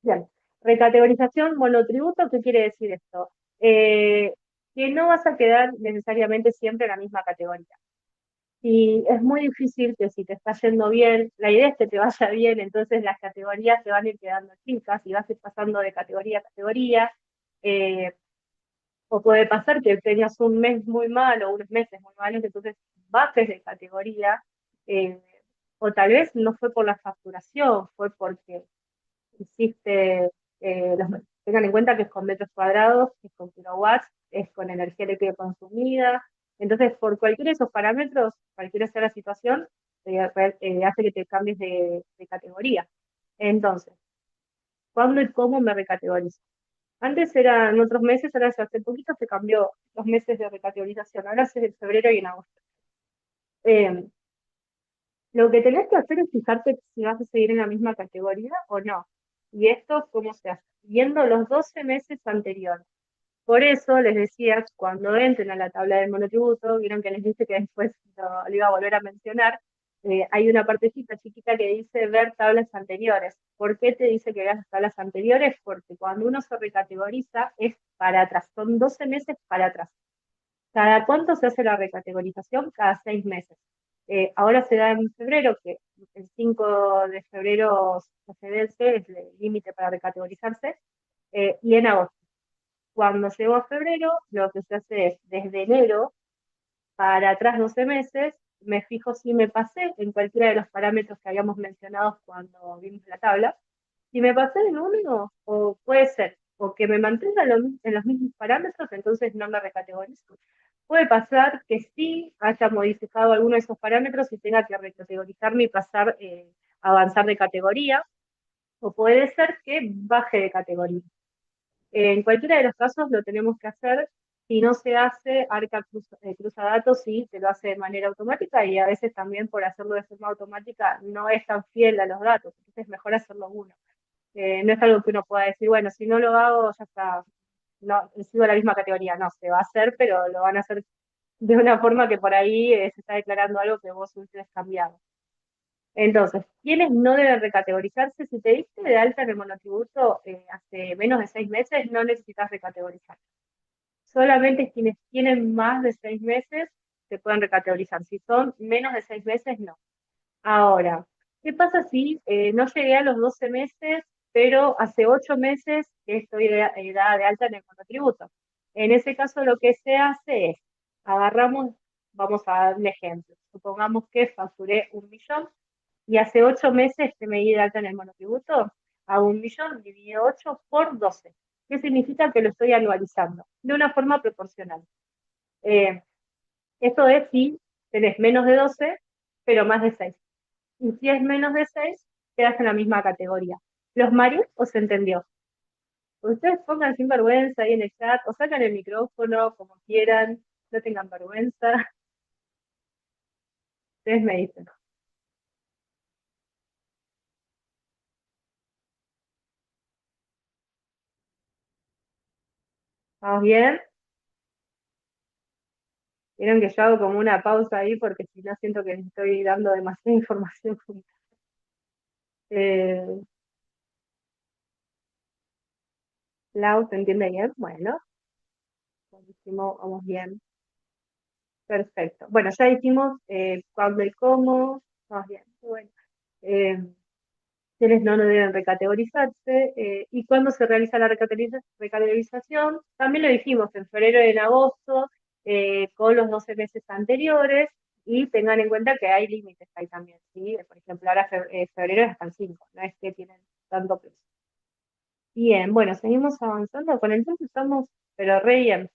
Bien. Recategorización, monotributo, ¿qué quiere decir esto? Que no vas a quedar necesariamente siempre en la misma categoría. Y es muy difícil que si te está yendo bien, la idea es que te vaya bien, entonces las categorías se van a ir quedando chicas y vas a ir pasando de categoría a categoría. eh, o puede pasar que tengas un mes muy malo o unos meses muy malos, entonces bajes de categoría. eh, o tal vez no fue por la facturación, fue porque hiciste, tengan en cuenta que es con metros cuadrados, es con kilowatts, es con energía eléctrica consumida. Entonces, por cualquiera de esos parámetros, cualquiera sea la situación, hace que te cambies de categoría. Entonces, ¿cuándo y cómo me recategorizo? Antes eran otros meses, ahora hace poquito se cambió los meses de recategorización, ahora es en febrero y en agosto. Eh, lo que tenés que hacer es fijarte si vas a seguir en la misma categoría o no. Y esto, ¿cómo se hace? Viendo los 12 meses anteriores. Por eso les decía, cuando entren a la tabla del monotributo, vieron que les dije que después lo iba a volver a mencionar, hay una partecita chiquita que dice ver tablas anteriores. ¿Por qué te dice que veas las tablas anteriores? Porque cuando uno se recategoriza es para atrás, son 12 meses para atrás. ¿Cada cuánto se hace la recategorización? Cada 6 meses. Ahora se da en febrero, que el 5 de febrero se vence, es el límite para recategorizarse, y en agosto. Cuando llegó a febrero, lo que se hace es, desde enero para atrás 12 meses, me fijo si me pasé en cualquiera de los parámetros que habíamos mencionado cuando vimos la tabla. Si me pasé en uno, o puede ser, o que me mantenga en los mismos parámetros, entonces no me recategorizo. Puede pasar que sí haya modificado alguno de esos parámetros y tenga que recategorizarme y pasar, avanzar de categoría, o puede ser que baje de categoría. En cualquiera de los casos lo tenemos que hacer. Si no se hace, Arca cruza datos y te lo hace de manera automática y a veces también por hacerlo de forma automática no es tan fiel a los datos, entonces es mejor hacerlo uno. No es algo que uno pueda decir, bueno, si no lo hago ya está, no, sigo la misma categoría, no, se va a hacer, pero lo van a hacer de una forma que por ahí se está declarando algo que vos hubieses cambiado. Entonces, ¿quiénes no deben recategorizarse? Si te diste de alta en el monotributo hace menos de 6 meses, no necesitas recategorizar. Solamente quienes tienen más de 6 meses se pueden recategorizar. Si son menos de 6 meses, no. Ahora, ¿qué pasa si no llegué a los 12 meses, pero hace 8 meses que estoy dada de alta en el monotributo? En ese caso, lo que se hace es, agarramos, vamos a dar un ejemplo. Supongamos que facturé 1.000.000 y hace 8 meses que me di de alta en el monotributo, a 1.000.000 dividido 8 por 12. ¿Qué significa? Que lo estoy anualizando de una forma proporcional. Eh, Esto es si tenés menos de 12, pero más de 6. Y si es menos de 6, quedas en la misma categoría. ¿Los mareé o se entendió? Ustedes pongan sin vergüenza ahí en el chat o sacan el micrófono como quieran, no tengan vergüenza. Ustedes me dicen. ¿Vamos bien? Vieron que yo hago como una pausa ahí porque si no siento que les estoy dando demasiada información junta. Eh, Lau, ¿se entiende bien? Bueno, buenísimo, vamos bien. Perfecto. Bueno, ya dijimos cuándo y cómo. Vamos bien. Bueno. Eh, Quienes no deben recategorizarse y cuándo se realiza la recategorización. También lo dijimos en febrero y en agosto con los 12 meses anteriores y tengan en cuenta que hay límites ahí también. ¿Sí? Por ejemplo, ahora febrero es hasta el 5, no es que tienen tanto peso. Bien, bueno, seguimos avanzando. Con el tiempo estamos, pero re bien.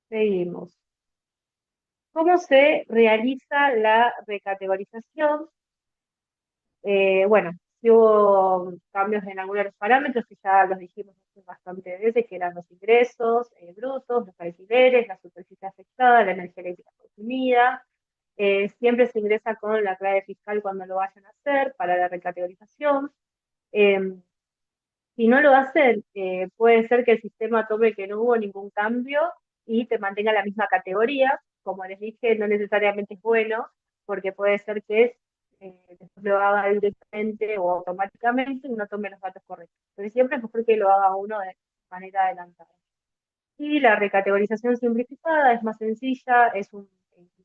Seguimos. ¿Cómo se realiza la recategorización? Bueno, sí hubo cambios en algunos de los parámetros que ya los dijimos hace bastante veces, que eran los ingresos brutos, los alquileres, la superficie afectada, la energía eléctrica consumida. Siempre se ingresa con la clave fiscal cuando lo vayan a hacer para la recategorización. Eh, si no lo hacen, puede ser que el sistema tome que no hubo ningún cambio y te mantenga la misma categoría. Como les dije, no necesariamente es bueno, porque puede ser que después lo haga directamente o automáticamente y no tome los datos correctos. Pero siempre es mejor que lo haga uno de manera adelantada. Y la recategorización simplificada es más sencilla,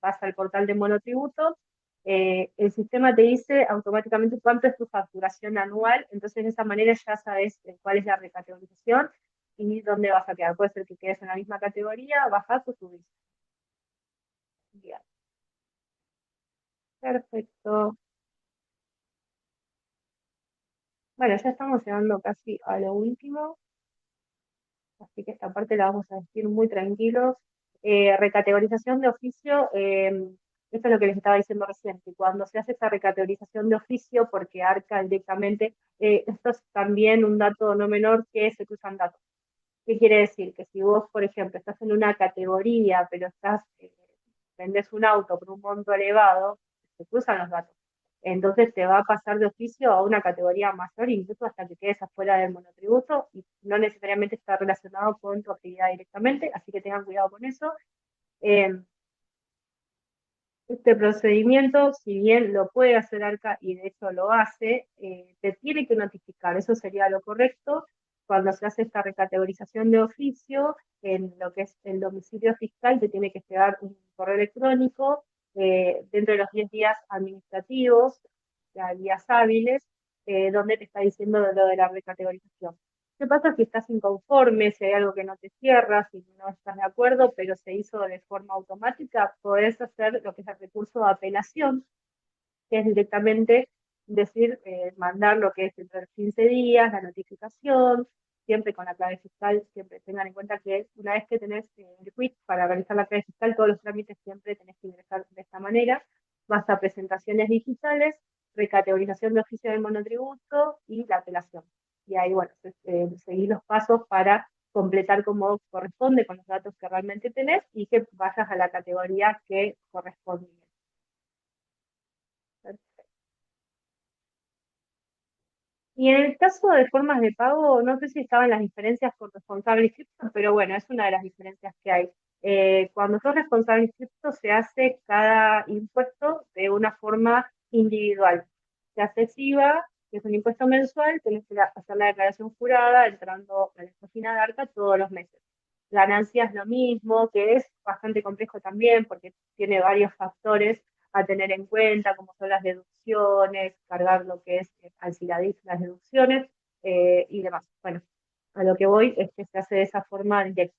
vas al portal de monotributos, el sistema te dice automáticamente cuánto es tu facturación anual, entonces de esa manera ya sabes cuál es la recategorización y dónde vas a quedar. Puede ser que quedes en la misma categoría, bajás o subís. Bien, perfecto. Bueno, ya estamos llegando casi a lo último. Así que esta parte la vamos a decir muy tranquilos. Recategorización de oficio, esto es lo que les estaba diciendo recién, que cuando se hace esta recategorización de oficio, porque arca directamente, esto es también un dato no menor que se cruzan datos. ¿Qué quiere decir? Que si vos, por ejemplo, estás en una categoría, pero vendés un auto por un monto elevado, se cruzan los datos. Entonces te va a pasar de oficio a una categoría mayor, incluso hasta que quedes afuera del monotributo y no necesariamente está relacionado con tu actividad directamente, así que tengan cuidado con eso. Eh, este procedimiento, si bien lo puede hacer ARCA y de hecho lo hace, te tiene que notificar, eso sería lo correcto, cuando se hace esta recategorización de oficio, en lo que es el domicilio fiscal, te tiene que llegar un correo electrónico dentro de los 10 días administrativos, ya días hábiles, donde te está diciendo lo de la recategorización. ¿Qué pasa si estás inconforme, si hay algo que no te cierra, si no estás de acuerdo, pero se hizo de forma automática? Podés hacer lo que es el recurso de apelación, que es directamente decir, mandar lo que es dentro de 15 días, la notificación, siempre con la clave fiscal, siempre tengan en cuenta que una vez que tenés el quit para realizar la clave fiscal, todos los trámites siempre tenés que ingresar de esta manera, vas a presentaciones digitales, recategorización de oficio del monotributo y la apelación. Y ahí, bueno, seguir los pasos para completar como corresponde con los datos que realmente tenés y que vayas a la categoría que corresponde. Y en el caso de formas de pago, no sé si estaban las diferencias con responsable y cripto, pero bueno, es una de las diferencias que hay. Cuando sos responsable inscripto se hace cada impuesto de una forma individual. Se hace SIVA, que es un impuesto mensual, tenés que hacer la declaración jurada entrando a la página de ARCA todos los meses. Ganancias lo mismo, que es bastante complejo también porque tiene varios factores a tener en cuenta, como son las deducciones, cargar lo que es Alciradis, las deducciones y demás. Bueno, a lo que voy es que se hace de esa forma directa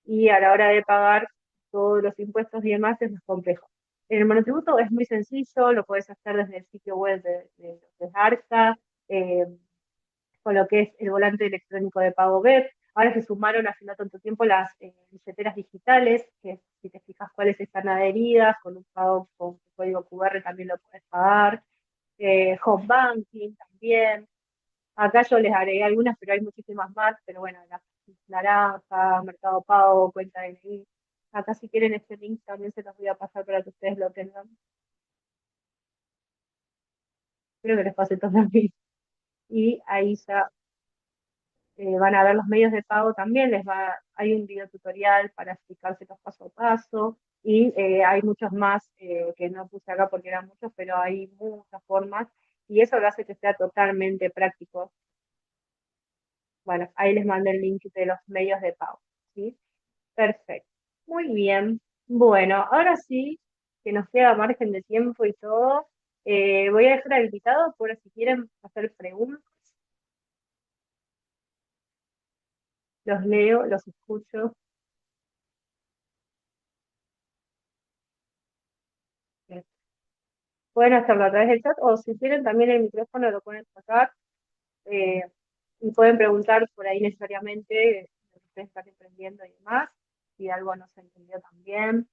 y a la hora de pagar todos los impuestos y demás es más complejo. En el monotributo es muy sencillo, lo puedes hacer desde el sitio web de ARCA, eh, con lo que es el volante electrónico de pago web. Ahora se sumaron hace no tanto tiempo las billeteras digitales, que si te fijas cuáles están adheridas, con un pago con código QR también lo puedes pagar. Home banking también. Acá yo les agregué algunas, pero hay muchísimas más, pero bueno, la Naranja, Mercado Pago, cuenta de DNI. Acá si quieren este link también se los voy a pasar para que ustedes lo tengan. Creo que les pasé todo a mí. Y ahí ya van a ver los medios de pago también, hay un video tutorial para explicárselos paso a paso y hay muchos más que no puse acá porque eran muchos, pero hay muchas formas y eso lo hace que sea totalmente práctico. Bueno, ahí les mando el link de los medios de pago, ¿sí? Perfecto. Muy bien. Bueno, ahora sí, que nos queda margen de tiempo y todo, voy a dejar habilitado por si quieren hacer preguntas. Los leo, los escucho. Pueden hacerlo a través del chat o si quieren también el micrófono lo pueden sacar eh, y pueden preguntar por ahí necesariamente lo que ustedes están aprendiendo y demás, si algo no se entendió también.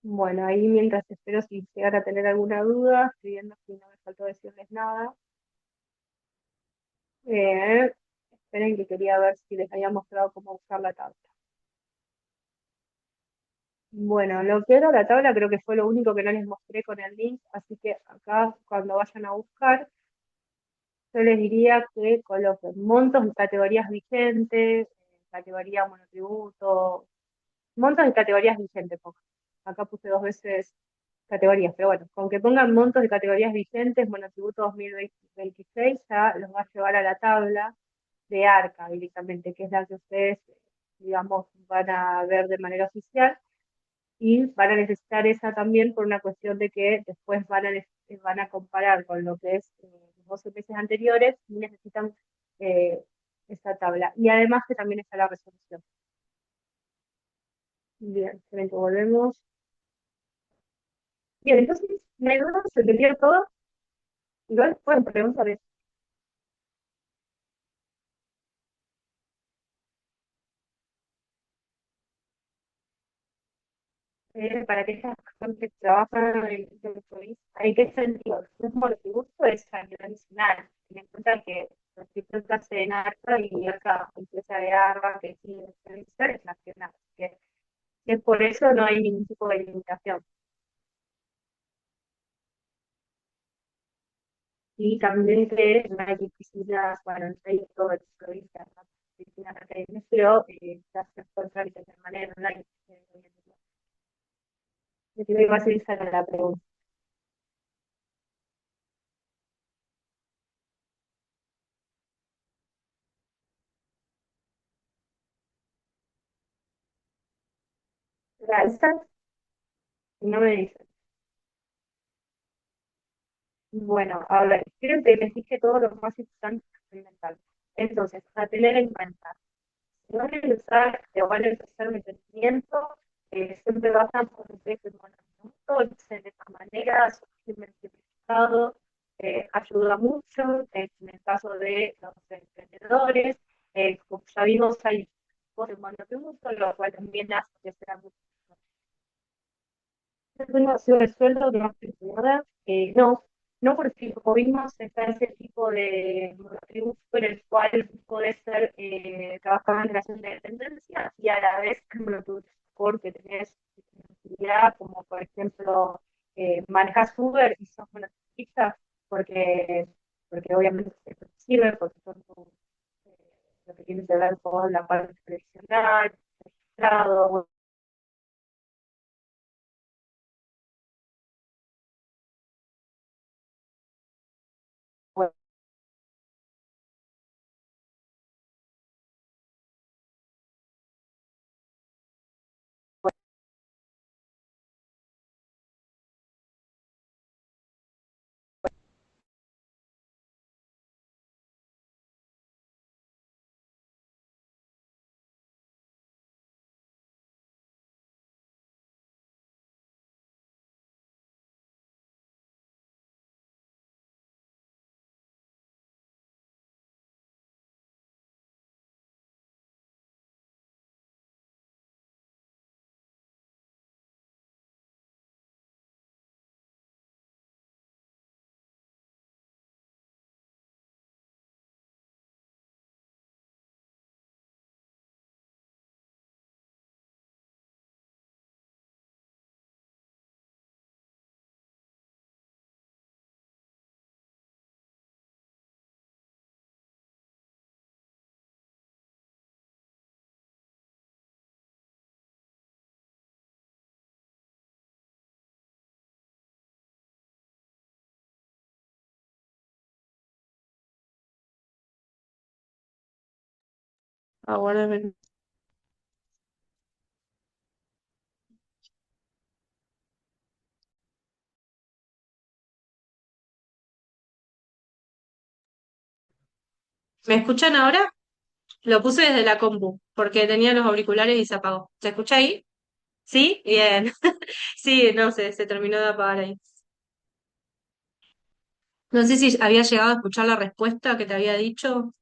Bueno, ahí mientras espero si llegan a tener alguna duda, estoy viendo si no me faltó decirles nada. Eh, esperen que quería ver si les había mostrado cómo usar la tabla. Bueno, lo que era la tabla creo que fue lo único que no les mostré con el link, así que acá cuando vayan a buscar yo les diría que coloquen montos y categorías vigentes, categoría monotributo, montos y categorías vigentes, pongan. Acá puse dos veces categorías, pero bueno, con que pongan montos y categorías vigentes, monotributo 2026 ya los va a llevar a la tabla de ARCA directamente, que es la que ustedes, digamos, van a ver de manera oficial y van a necesitar esa también por una cuestión de que después van a comparar con lo que es los 12 meses anteriores y necesitan eh, esa tabla. Y además que también está la resolución. Bien, excelente, volvemos. Bien, entonces, ¿me dudas? ¿Se entendió todo? Igual pueden preguntar para aquellas personas que trabajan en el país. ¿En qué sentido? Es monotributo es a nivel nacional. Ten en cuenta que los tributos se hacen ARCA y acá empresa de ARCA que sí es nacional. Que por eso no hay ningún tipo de limitación. Y también que no hay piscinas, bueno, no hay todo el provincia, ¿no? Piscinas académicas, pero se hace por trámites de manera online. Yo creo que va a ser esa la pregunta. ¿Realizan? No me dicen. Bueno, a ver, quiero que les dije todo lo más importante experimental. Entonces, a tener en cuenta, si van a usar o van a empezar mantenimiento, siempre basan por el precio de monotributo, entonces de esta manera, su certificado ayuda mucho en el caso de los emprendedores. Como ya vimos, hay tipos de monotributo, lo cual también hace que sea mucho. Tengo opción de sueldo de más privada. No, no porque como vimos está ese tipo de monotributo en el cual puede ser trabajar en relación de dependencia y a la vez el monotributo porque tenés actividad como por ejemplo manejas Uber y sos monotributo fijas, porque, porque obviamente esto te sirve, porque son eh, lo que tiene que ver con la parte tradicional, registrado, bueno, Ahora me ¿Me escuchan ahora? Lo puse desde la compu, porque tenía los auriculares y se apagó. ¿Se escucha ahí? ¿Sí? Bien. Sí, no sé, se terminó de apagar ahí. No sé si había llegado a escuchar la respuesta que te había dicho.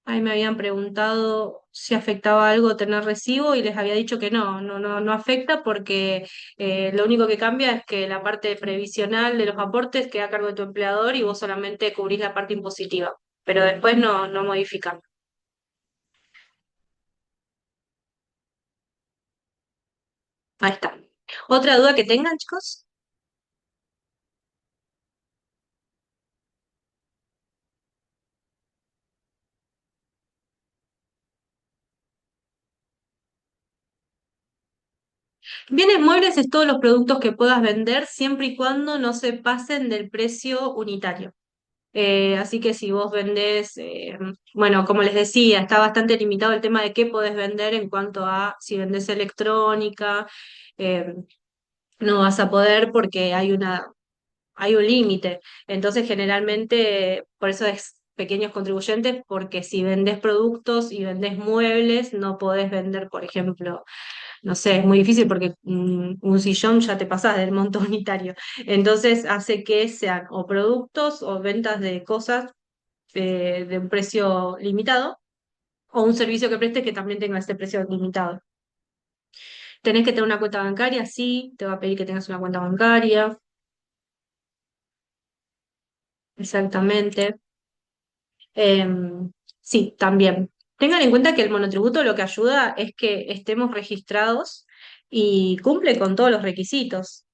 Ahí me habían preguntado si afectaba algo tener recibo y les había dicho que no afecta porque lo único que cambia es que la parte previsional de los aportes queda a cargo de tu empleador y vos solamente cubrís la parte impositiva, pero después no modifican. Ahí está. ¿Otra duda que tengan, chicos? Bienes muebles es todos los productos que puedas vender siempre y cuando no se pasen del precio unitario. Así que si vos vendés, bueno, como les decía, está bastante limitado el tema de qué podés vender en cuanto a si vendés electrónica, eh, no vas a poder porque hay un límite. Entonces, generalmente, por eso es pequeños contribuyentes, porque si vendés productos y vendés muebles, no podés vender, por ejemplo, no sé, es muy difícil porque un sillón ya te pasás del monto unitario. Entonces hace que sean o productos o ventas de cosas de un precio limitado o un servicio que prestes que también tenga ese precio limitado. ¿Tenés que tener una cuenta bancaria? Sí, te va a pedir que tengas una cuenta bancaria, exactamente. Sí, también. Tengan en cuenta que el monotributo lo que ayuda es que estemos registrados y cumple con todos los requisitos.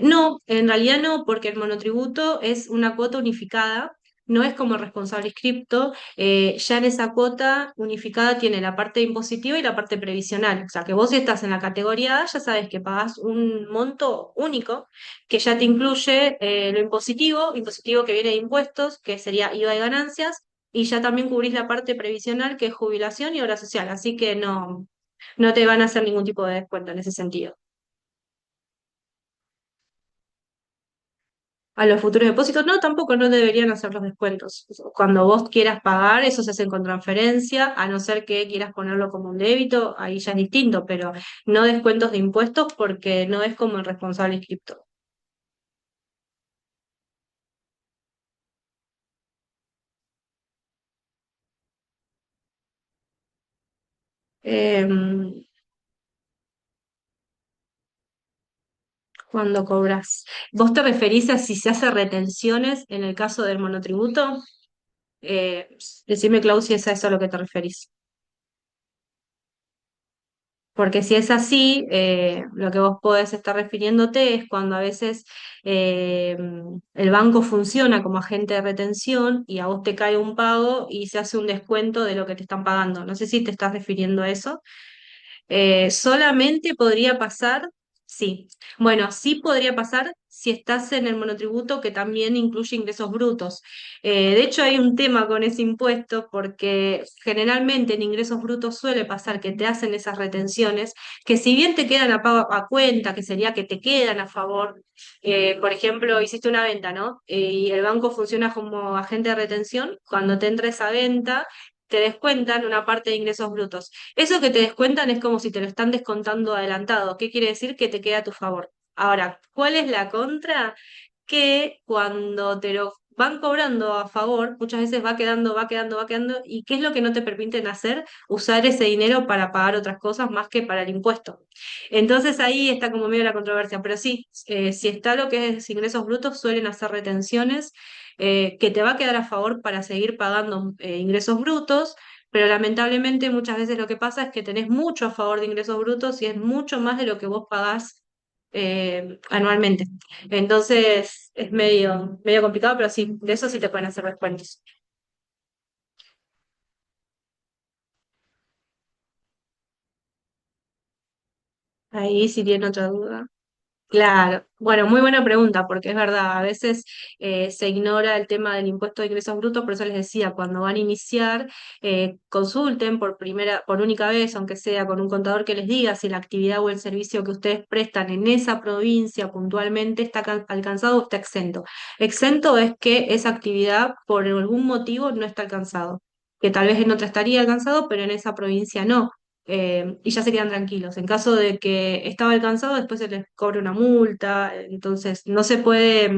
No, en realidad no, porque el monotributo es una cuota unificada, no es como el responsable inscripto, ya en esa cuota unificada tiene la parte impositiva y la parte previsional, o sea que vos si estás en la categoría A ya sabes que pagás un monto único que ya te incluye lo impositivo, impositivo que viene de impuestos, que sería IVA y ganancias, y ya también cubrís la parte previsional que es jubilación y obra social, así que no te van a hacer ningún tipo de descuento en ese sentido. A los futuros depósitos, no, tampoco no deberían hacer los descuentos. Cuando vos quieras pagar, eso se hace con transferencia, a no ser que quieras ponerlo como un débito, ahí ya es distinto, pero no descuentos de impuestos porque no es como el responsable inscripto. Em, Cuando cobras. ¿Vos te referís a si se hace retenciones en el caso del monotributo? Eh, Decime, Clau, si es a eso a lo que te referís. Porque si es así, lo que vos podés estar refiriéndote es cuando a veces eh, el banco funciona como agente de retención y a vos te cae un pago y se hace un descuento de lo que te están pagando. No sé si te estás refiriendo a eso. Solamente podría pasar, sí. Bueno, sí podría pasar si estás en el monotributo que también incluye ingresos brutos. De hecho, hay un tema con ese impuesto porque generalmente en ingresos brutos suele pasar que te hacen esas retenciones, que si bien te quedan a cuenta, que sería que te quedan a favor, por ejemplo, hiciste una venta, ¿no? Y el banco funciona como agente de retención, cuando te entra esa venta, te descuentan una parte de ingresos brutos. Eso que te descuentan es como si te lo están descontando adelantado. ¿Qué quiere decir? Que te queda a tu favor. Ahora, ¿cuál es la contra? Que cuando te lo van cobrando a favor, muchas veces va quedando, va quedando, va quedando, ¿y qué es lo que no te permiten hacer? Usar ese dinero para pagar otras cosas más que para el impuesto. Entonces ahí está como medio la controversia, pero sí, si está lo que es ingresos brutos, suelen hacer retenciones que te va a quedar a favor para seguir pagando ingresos brutos, pero lamentablemente muchas veces lo que pasa es que tenés mucho a favor de ingresos brutos y es mucho más de lo que vos pagás anualmente. Entonces es medio complicado, pero sí, de eso sí te pueden hacer descuentos. Ahí sí tiene otra duda. Claro, bueno, muy buena pregunta, porque es verdad, a veces se ignora el tema del impuesto de ingresos brutos, por eso les decía, cuando van a iniciar, consulten por única vez, aunque sea con un contador que les diga si la actividad o el servicio que ustedes prestan en esa provincia puntualmente está alcanzado o está exento. Exento es que esa actividad por algún motivo no está alcanzado, que tal vez en otra estaría alcanzado, pero en esa provincia no, y ya se quedan tranquilos. En caso de que estaba alcanzado, después se les cobra una multa, entonces no se puede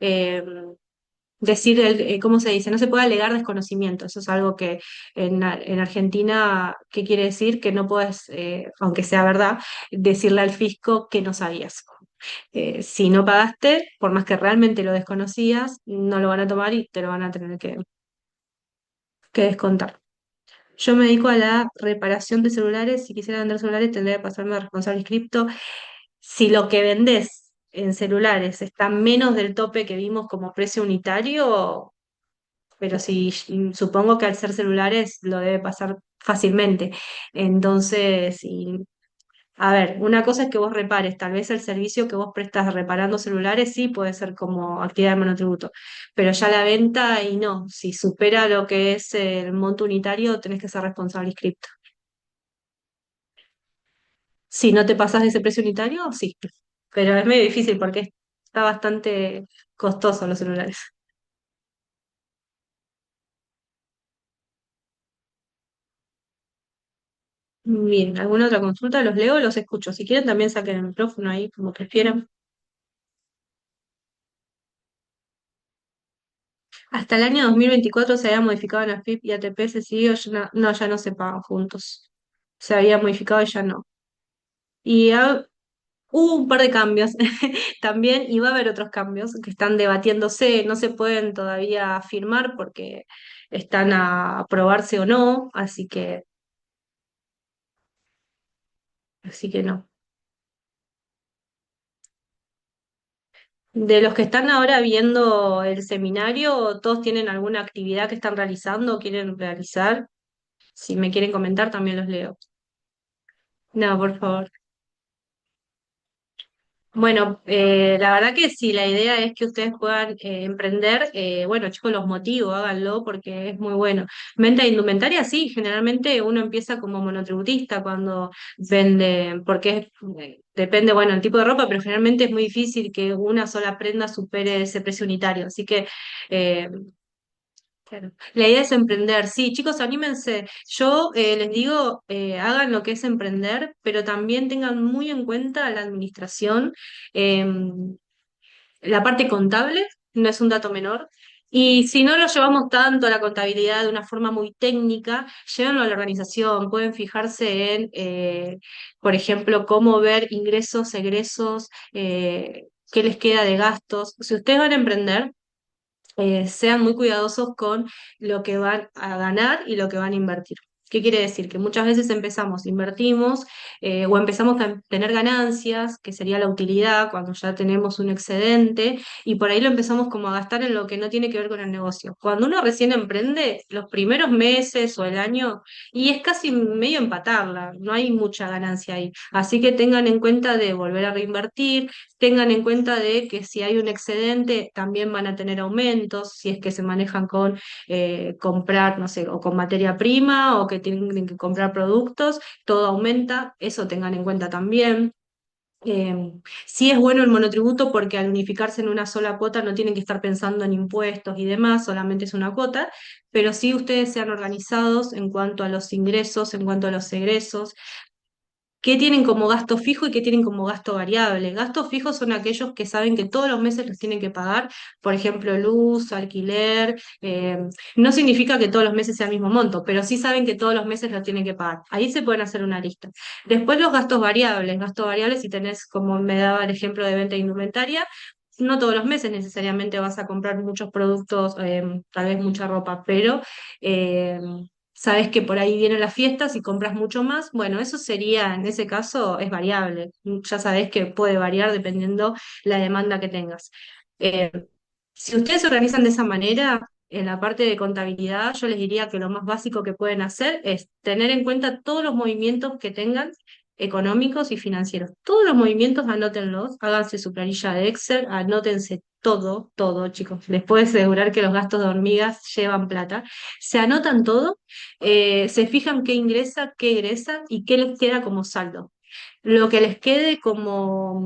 eh, decir, ¿cómo se dice? No se puede alegar desconocimiento. Eso es algo que en Argentina, ¿qué quiere decir? Que no puedes, aunque sea verdad, decirle al fisco que no sabías. Si no pagaste, por más que realmente lo desconocías, no lo van a tomar y te lo van a tener que descontar. Yo me dedico a la reparación de celulares. Si quisiera vender celulares, tendría que pasarme a responsable inscripto. Si lo que vendés en celulares está menos del tope que vimos como precio unitario, pero si supongo que al ser celulares lo debe pasar fácilmente. Entonces, a ver, una cosa es que vos repares, tal vez el servicio que vos prestas reparando celulares sí puede ser como actividad de monotributo, pero ya la venta y no, si supera lo que es el monto unitario, tenés que ser responsable inscripto. Si no te pasas de ese precio unitario, sí, pero es medio difícil porque está bastante costoso los celulares. Bien, ¿alguna otra consulta? Los leo o los escucho. Si quieren también saquen el micrófono ahí, como prefieran. Hasta el año 2024 se había modificado en AFIP y ATP, se siguió, no, ya no se pagan juntos. Se había modificado y ya no. Y hubo un par de cambios también, y va a haber otros cambios que están debatiéndose, no se pueden todavía firmar porque están a aprobarse o no, así que no. De los que están ahora viendo el seminario, ¿todos tienen alguna actividad que están realizando o quieren realizar? Si me quieren comentar, también los leo. No, por favor. Bueno, la verdad que sí, la idea es que ustedes puedan emprender. Bueno, chicos, los motivo, háganlo porque es muy bueno. Venta de indumentaria, sí, generalmente uno empieza como monotributista cuando vende, porque depende, bueno, el tipo de ropa, pero generalmente es muy difícil que una sola prenda supere ese precio unitario. Así que eh, claro. La idea es emprender. Sí, chicos, anímense. Yo les digo, hagan lo que es emprender, pero también tengan muy en cuenta la administración. Eh, la parte contable no es un dato menor. Y si no lo llevamos tanto a la contabilidad de una forma muy técnica, llévenlo a la organización. Pueden fijarse en, por ejemplo, cómo ver ingresos, egresos, qué les queda de gastos. Si ustedes van a emprender, sean muy cuidadosos con lo que van a ganar y lo que van a invertir. ¿Qué quiere decir? Que muchas veces empezamos, invertimos o empezamos a tener ganancias, que sería la utilidad cuando ya tenemos un excedente, y por ahí lo empezamos como a gastar en lo que no tiene que ver con el negocio. Cuando uno recién emprende, los primeros meses o el año, y es casi medio empatarla, no hay mucha ganancia ahí. Así que tengan en cuenta de volver a reinvertir, tengan en cuenta de que si hay un excedente, también van a tener aumentos, si es que se manejan con comprar, no sé, o con materia prima o que tienen que comprar productos, todo aumenta, eso tengan en cuenta también. Eh, sí es bueno el monotributo porque al unificarse en una sola cuota no tienen que estar pensando en impuestos y demás, solamente es una cuota, pero sí ustedes sean organizados en cuanto a los ingresos, en cuanto a los egresos, qué tienen como gasto fijo y qué tienen como gasto variable. Gastos fijos son aquellos que saben que todos los meses los tienen que pagar, por ejemplo, luz, alquiler. No significa que todos los meses sea el mismo monto, pero sí saben que todos los meses los tienen que pagar. Ahí se pueden hacer una lista. Después los gastos variables, si tenés, como me daba el ejemplo de venta de indumentaria, no todos los meses necesariamente vas a comprar muchos productos, tal vez mucha ropa, pero eh, sabes que por ahí vienen las fiestas y compras mucho más, bueno, eso sería, en ese caso, es variable. Ya sabes que puede variar dependiendo la demanda que tengas. Eh, si ustedes se organizan de esa manera, en la parte de contabilidad, yo les diría que lo más básico que pueden hacer es tener en cuenta todos los movimientos que tengan económicos y financieros. Todos los movimientos anótenlos, háganse su planilla de Excel, anótense todo, todo, chicos. Les puedo asegurar que los gastos de hormigas llevan plata. Se anotan todo, se fijan qué ingresa, qué egresa y qué les queda como saldo. Lo que les quede como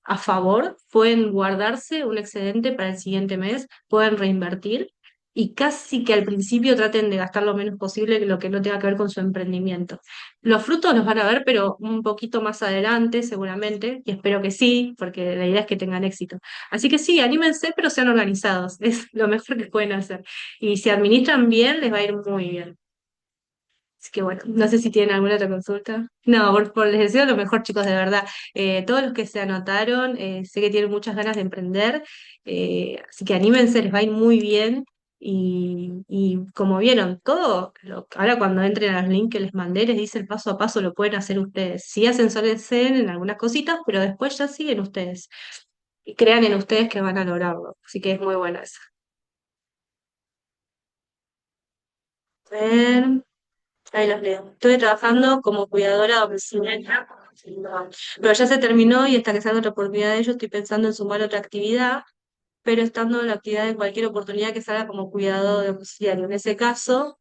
a favor, pueden guardarse un excedente para el siguiente mes, pueden reinvertir y casi que al principio traten de gastar lo menos posible lo que no tenga que ver con su emprendimiento. Los frutos los van a ver, pero un poquito más adelante seguramente, y espero que sí, porque la idea es que tengan éxito. Así que sí, anímense, pero sean organizados, es lo mejor que pueden hacer. Y si administran bien, les va a ir muy bien. Así que bueno, no sé si tienen alguna otra consulta. No, les deseo lo mejor, chicos, de verdad. Todos los que se anotaron, sé que tienen muchas ganas de emprender, así que anímense, les va a ir muy bien. Y como vieron, todo, ahora cuando entren a los links que les mandé, les dice el paso a paso, lo pueden hacer ustedes. Sí hacen solo en algunas cositas, pero después ya siguen ustedes. Y crean en ustedes que van a lograrlo. Así que es muy bueno eso. A ver. Ahí los leo. Estuve trabajando como cuidadora domiciliaria, pero ya se terminó y hasta que salga otra oportunidad de ello estoy pensando en sumar otra actividad, pero estando en la actividad de cualquier oportunidad que salga como cuidador domiciliario. En ese caso,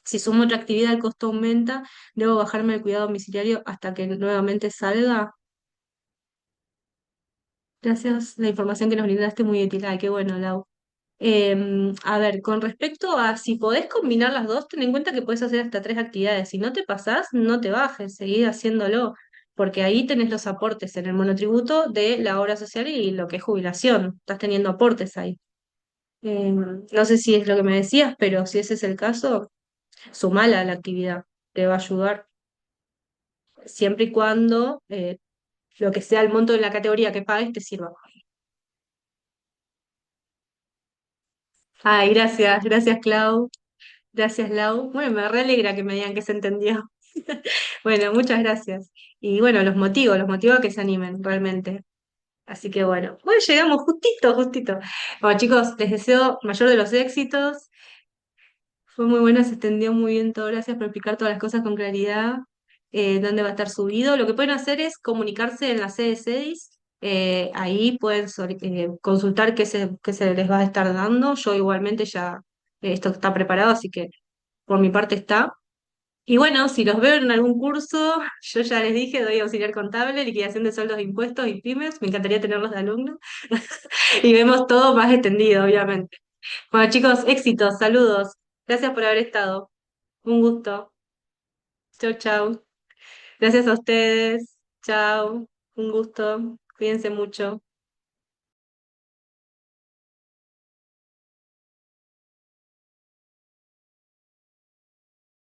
si sumo otra actividad, el costo aumenta, debo bajarme el cuidado domiciliario hasta que nuevamente salga. Gracias, la información que nos brindaste es muy útil. Ay, qué bueno, Lau. A ver, con respecto a si podés combinar las dos, ten en cuenta que podés hacer hasta tres actividades. Si no te pasás, no te bajes, seguí haciéndolo, porque ahí tenés los aportes en el monotributo de la obra social y lo que es jubilación. Estás teniendo aportes ahí. No sé si es lo que me decías, pero si ese es el caso, sumala a la actividad, te va a ayudar, siempre y cuando lo que sea el monto de la categoría que pagues te sirva. Ay, gracias, gracias, Clau. Gracias, Lau. Bueno, me re alegra que me digan que se entendió. Bueno, muchas gracias. Y bueno, los motivo a que se animen realmente. Así que bueno, llegamos justito, justito. Bueno, chicos, les deseo mayor de los éxitos. Fue muy bueno, se extendió muy bien todo. Gracias por explicar todas las cosas con claridad. Dónde va a estar subido. Lo que pueden hacer es comunicarse en la sede CEDIS. Ahí pueden consultar qué se les va a estar dando. Yo igualmente ya esto está preparado, así que por mi parte está. Y bueno, si los veo en algún curso, yo ya les dije, doy auxiliar contable, liquidación de sueldos, impuestos y pymes, me encantaría tenerlos de alumnos. Y vemos todo más extendido, obviamente. Bueno, chicos, éxitos, saludos. Gracias por haber estado. Un gusto. Chau, chau. Gracias a ustedes. Chau. Un gusto. Cuídense mucho.